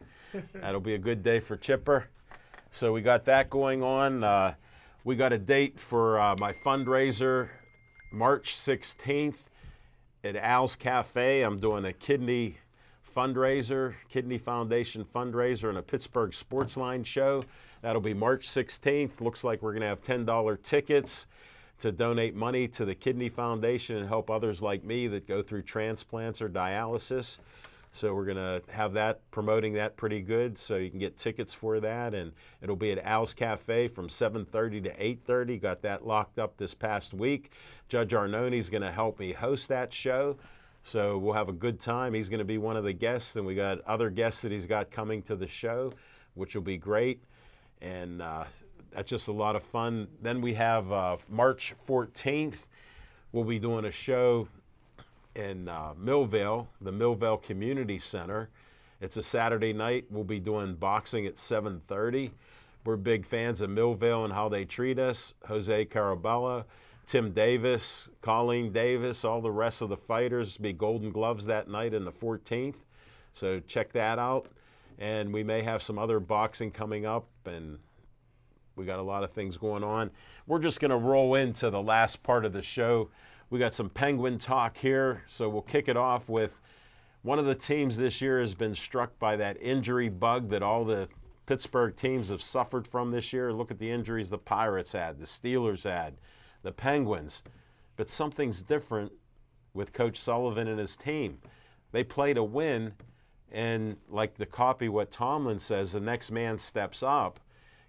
Speaker 3: That'll be a good day for Chipper. So we got that going on. We got a date for my fundraiser, March 16th at Al's Cafe. I'm doing a kidney fundraiser, Kidney Foundation fundraiser, and a Pittsburgh Sportsline show. That'll be March 16th. Looks like we're going to have $10 tickets to donate money to the Kidney Foundation and help others like me that go through transplants or dialysis. So we're going to have that, promoting that pretty good, so you can get tickets for that. And it'll be at Al's Cafe from 7:30 to 8:30. Got that locked up this past week. Judge Arnoni's going to help me host that show. So we'll have a good time. He's going to be one of the guests, and we got other guests that he's got coming to the show, which will be great. And that's just a lot of fun. Then we have March 14th. We'll be doing a show in Millvale, the Millvale Community Center. It's a Saturday night. We'll be doing boxing at 7:30. We're big fans of Millvale and how they treat us. Jose Carabella, Tim Davis, Colleen Davis, all the rest of the fighters be Golden Gloves that night on the 14th. So check that out. And we may have some other boxing coming up, and we got a lot of things going on. We're just going to roll into the last part of the show. We got some Penguin talk here, so we'll kick it off with one of the teams this year has been struck by that injury bug that all the Pittsburgh teams have suffered from this year. Look at the injuries the Pirates had, the Steelers had, the Penguins. But something's different with Coach Sullivan and his team. They play to win, and like the copy what Tomlin says, the next man steps up.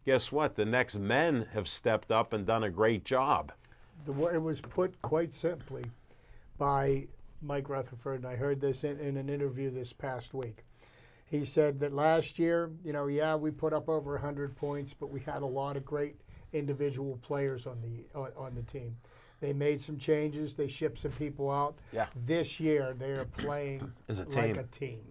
Speaker 3: Guess what? The next men have stepped up and done a great job.
Speaker 4: It was put quite simply by Mike Rutherford, and I heard this in an interview this past week. He said that last year, we put up over 100 points, but we had a lot of great individual players on the team. They made some changes. They shipped some people out.
Speaker 3: Yeah.
Speaker 4: This year, they are playing
Speaker 3: As a
Speaker 4: like
Speaker 3: team.
Speaker 4: a team,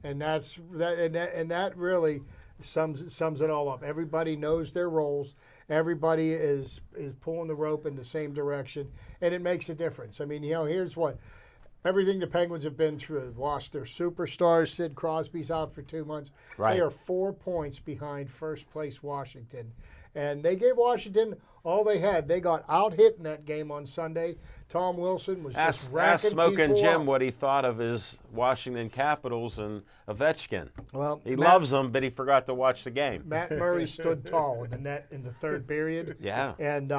Speaker 4: and that really sums it all up. Everybody knows their roles. Everybody is pulling the rope in the same direction, and it makes a difference. I mean, here's what. Everything the Penguins have been through, lost their superstars. Sid Crosby's out for 2 months.
Speaker 3: Right.
Speaker 4: They are 4 points behind first place Washington. And they gave Washington all they had. They got out-hit in that game on Sunday. Tom Wilson was just
Speaker 3: Ask
Speaker 4: racking
Speaker 3: Smoking
Speaker 4: people
Speaker 3: Jim
Speaker 4: up.
Speaker 3: what he thought of his Washington Capitals and Ovechkin.
Speaker 4: Well,
Speaker 3: He
Speaker 4: Matt-
Speaker 3: loves them, but he forgot to watch the game.
Speaker 4: Matt Murray stood tall in the net in the third period.
Speaker 3: Yeah.
Speaker 4: And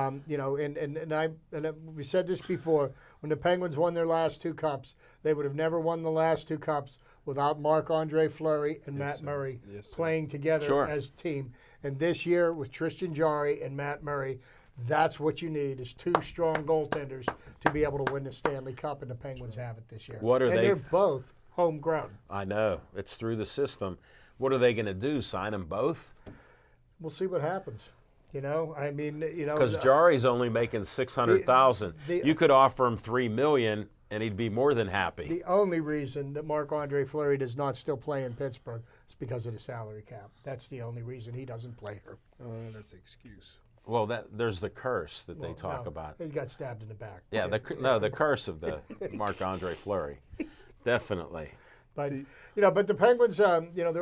Speaker 4: we said this before. When the Penguins won their last 2 cups, they would have never won the last 2 cups without Marc-Andre Fleury and Matt Murray playing together
Speaker 3: Sure.
Speaker 4: as a team. And this year with Tristan Jarry and Matt Murray, that's what you need is 2 strong goaltenders to be able to win the Stanley Cup, and the Penguins have it this year.
Speaker 3: What are
Speaker 4: and
Speaker 3: they-
Speaker 4: they're both homegrown.
Speaker 3: I know. It's through the system. What are they going to do, sign them both?
Speaker 4: We'll see what happens.
Speaker 3: Because Jari's only making $600,000.
Speaker 4: the-
Speaker 3: You could offer him $3 million, and he'd be more than happy.
Speaker 4: The only reason that Marc-Andre Fleury does not still play in Pittsburgh is because of the salary cap. That's the only reason he doesn't play here.
Speaker 5: That's an excuse.
Speaker 3: Well, there's the curse that they talk
Speaker 4: No,
Speaker 3: about.
Speaker 4: He got stabbed in the back.
Speaker 3: Yeah, the curse of the Marc-Andre Fleury. Definitely.
Speaker 4: But but the Penguins, they're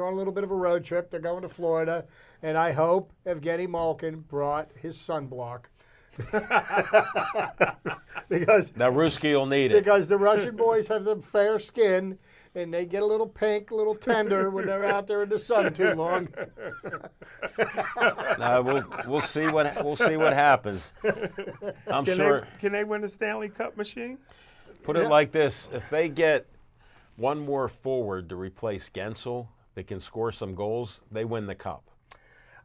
Speaker 4: on a little bit of a road trip. They're going to Florida, and I hope Evgeny Malkin brought his sunblock because
Speaker 3: Now, Ruski will need it.
Speaker 4: because the Russian boys have the fair skin, and they get a little pink, a little tender when they're out there in the sun too long.
Speaker 3: No, we'll see what happens. I'm sure.
Speaker 5: Can they win the Stanley Cup machine?
Speaker 3: Put it like this: if they get one more forward to replace Gensel that can score some goals, they win the cup.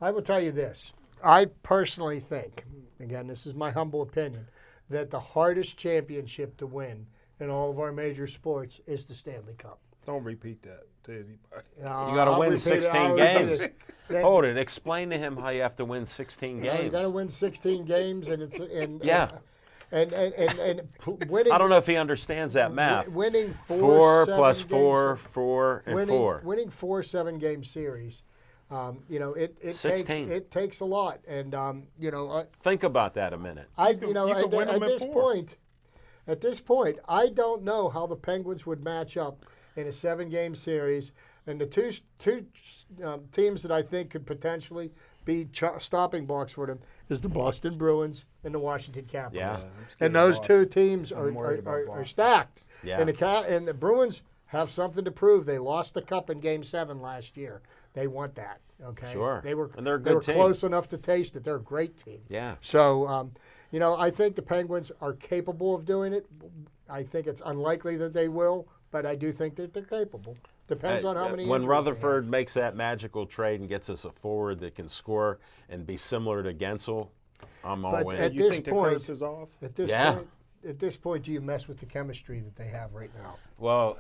Speaker 4: I will tell you this. I personally think, again, this is my humble opinion, that the hardest championship to win in all of our major sports is the Stanley Cup.
Speaker 5: Don't repeat that to anybody.
Speaker 3: You got to win 16 games.
Speaker 4: That-
Speaker 3: Hold it. Explain to him how you have to win 16
Speaker 4: You
Speaker 3: games.
Speaker 4: got to win 16 games, and it's
Speaker 3: Yeah.
Speaker 4: and winning.
Speaker 3: I don't know if he understands that math.
Speaker 4: Winning
Speaker 3: 4
Speaker 4: 7
Speaker 3: plus
Speaker 4: games-
Speaker 3: 4, 4, and
Speaker 4: winning,
Speaker 3: 4.
Speaker 4: Winning 4 7-game series, it
Speaker 3: 16.
Speaker 4: takes a lot, and
Speaker 3: Think about that a minute.
Speaker 4: I
Speaker 5: could win them
Speaker 4: at
Speaker 5: in
Speaker 4: this
Speaker 5: 4.
Speaker 4: point, I don't know how the Penguins would match up in a 7-game series. And the two teams that I think could potentially be stopping blocks for them is the Boston Bruins and the Washington Capitals.
Speaker 3: Yeah.
Speaker 4: And those 2 teams are
Speaker 5: worried about Boston.
Speaker 4: stacked.
Speaker 3: Yeah.
Speaker 4: And the Bruins have something to prove. They lost the cup in Game 7 last year. They want that. Okay.
Speaker 3: Sure.
Speaker 4: They were
Speaker 3: And they're a
Speaker 4: they
Speaker 3: good
Speaker 4: were
Speaker 3: team.
Speaker 4: close enough to taste it. They're a great team.
Speaker 3: Yeah.
Speaker 4: So, I think the Penguins are capable of doing it. I think it's unlikely that they will, but I do think that they're capable. Depends on how many.
Speaker 3: When
Speaker 4: injuries they
Speaker 3: Rutherford
Speaker 4: have.
Speaker 3: makes that magical trade and gets us a forward that can score and be similar to Gensel, I'm all
Speaker 4: But
Speaker 3: in.
Speaker 4: at
Speaker 5: You
Speaker 4: this
Speaker 5: think the
Speaker 4: point-
Speaker 5: curse is off?
Speaker 4: At this
Speaker 3: Yeah.
Speaker 4: point, do you mess with the chemistry that they have right now?
Speaker 3: Well,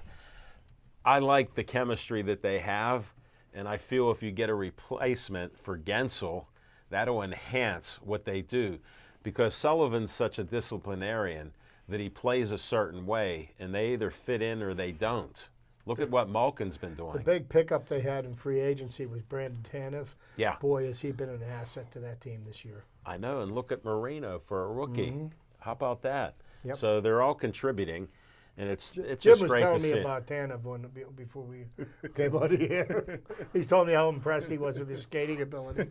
Speaker 3: I like the chemistry that they have, and I feel if you get a replacement for Gensel, that'll enhance what they do. Because Sullivan's such a disciplinarian that he plays a certain way, and they either fit in or they don't. Look at what Malkin's been doing.
Speaker 4: The big pickup they had in free agency was Brandon Tanev.
Speaker 3: Yeah.
Speaker 4: Boy, has he been an asset to that team this year.
Speaker 3: I know, and look at Marino for a rookie. How about that?
Speaker 4: Yep.
Speaker 3: So they're all contributing, and it's
Speaker 4: Jim
Speaker 3: just
Speaker 4: was
Speaker 3: great to
Speaker 4: telling
Speaker 3: see.
Speaker 4: me about Tanev before we came out of here. He's told me how impressed he was with his skating ability.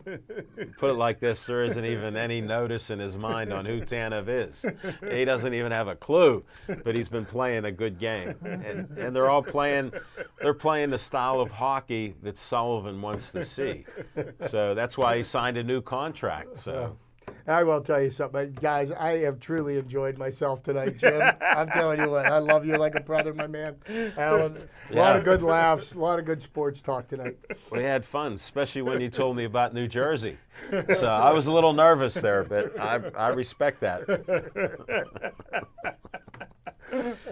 Speaker 3: Put it like this: there isn't even any notice in his mind on who Tanev is. He doesn't even have a clue, but he's been playing a good game, and they're all playing. They're playing the style of hockey that Sullivan wants to see. So that's why he signed a new contract. So.
Speaker 4: I will tell you something, guys. I have truly enjoyed myself tonight, Jim. I'm telling you what, I love you like a brother, my man. Alan, a lot of good laughs, a lot of good sports talk tonight.
Speaker 3: We had fun, especially when you told me about New Jersey. So I was a little nervous there, but I respect that.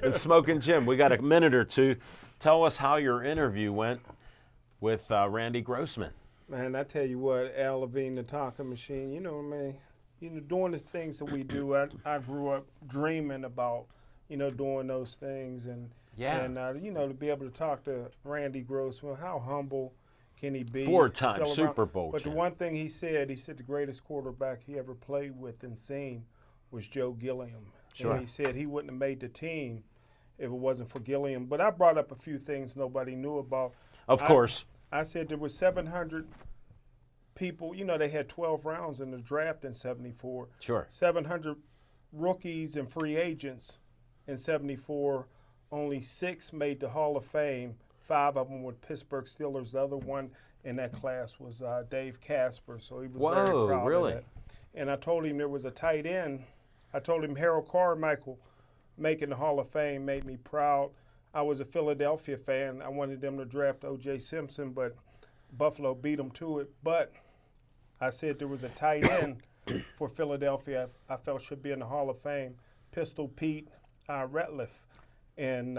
Speaker 3: And Smoking Jim, we got a minute or two. Tell us how your interview went with Randy Grossman.
Speaker 5: Man, I tell you what, Al Levine, the talking machine, you know, man, doing the things that we do, I grew up dreaming about, doing those things. And, to be able to talk to Randy Grossman, how humble can he be?
Speaker 3: Four-time Super Bowl
Speaker 5: But
Speaker 3: champ.
Speaker 5: the one thing he said the greatest quarterback he ever played with and seen was Joe Gilliam.
Speaker 3: Sure.
Speaker 5: And he said he wouldn't have made the team if it wasn't for Gilliam. But I brought up a few things nobody knew about.
Speaker 3: Of course.
Speaker 5: I said there were 700 people. They had 12 rounds in the draft in 74.
Speaker 3: Sure.
Speaker 5: 700 rookies and free agents in 74. Only 6 made the Hall of Fame. 5 of them were Pittsburgh Steelers. The other one in that class was Dave Casper. So he was very proud
Speaker 3: really?
Speaker 5: of that. And I told him there was a tight end. I told him Harold Carmichael making the Hall of Fame made me proud. I was a Philadelphia fan. I wanted them to draft O.J. Simpson, but Buffalo beat them to it. But I said there was a tight end for Philadelphia I felt should be in the Hall of Fame, Pistol Pete Ratliff. And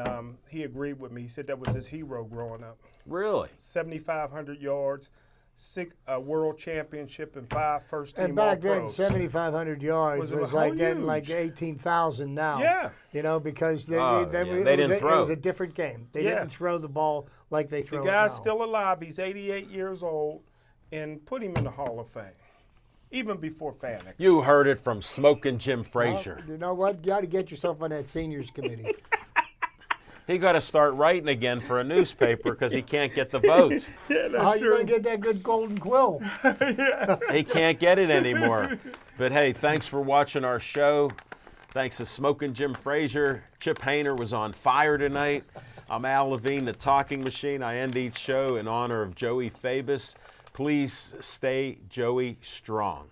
Speaker 5: he agreed with me. He said that was his hero growing up.
Speaker 3: Really?
Speaker 5: 7,500 yards, 6 world championship, and 5 first-team
Speaker 4: And back then,
Speaker 5: All-Pros.
Speaker 4: 7,500 yards was like getting like 18,000 now.
Speaker 5: Yeah.
Speaker 4: Because
Speaker 3: They didn't
Speaker 4: it
Speaker 3: throw.
Speaker 4: was a different game. They didn't throw the ball like they throw
Speaker 5: The
Speaker 4: it
Speaker 5: guy's
Speaker 4: now.
Speaker 5: still alive. He's 88 years old, and put him in the Hall of Fame, even before Fanuc.
Speaker 3: You heard it from Smoking Jim Frazier.
Speaker 4: You know what? You got to get yourself on that seniors committee.
Speaker 3: He got to start writing again for a newspaper because he can't get the votes.
Speaker 4: How you going to get that good golden quill?
Speaker 3: He can't get it anymore. But hey, thanks for watching our show. Thanks to Smoking Jim Frazier. Chip Hayner was on fire tonight. I'm Al Levine, the talking machine. I end each show in honor of Joey Fabus. Please stay Joey strong.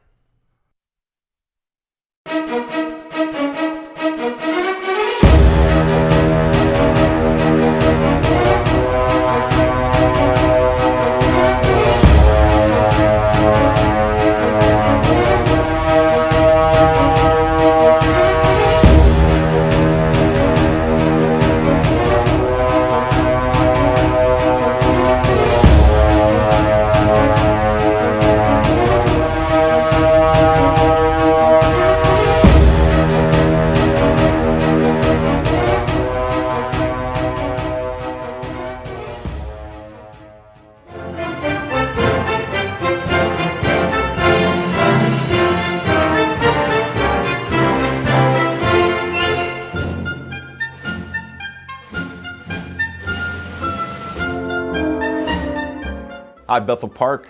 Speaker 3: Hi, Bethel Park.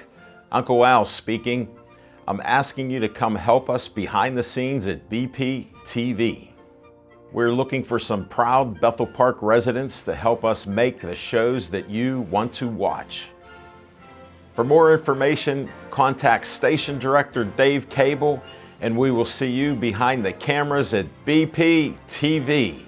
Speaker 3: Uncle Al speaking. I'm asking you to come help us behind the scenes at BP TV. We're looking for some proud Bethel Park residents to help us make the shows that you want to watch. For more information, contact Station Director Dave Cable, and we will see you behind the cameras at BP TV.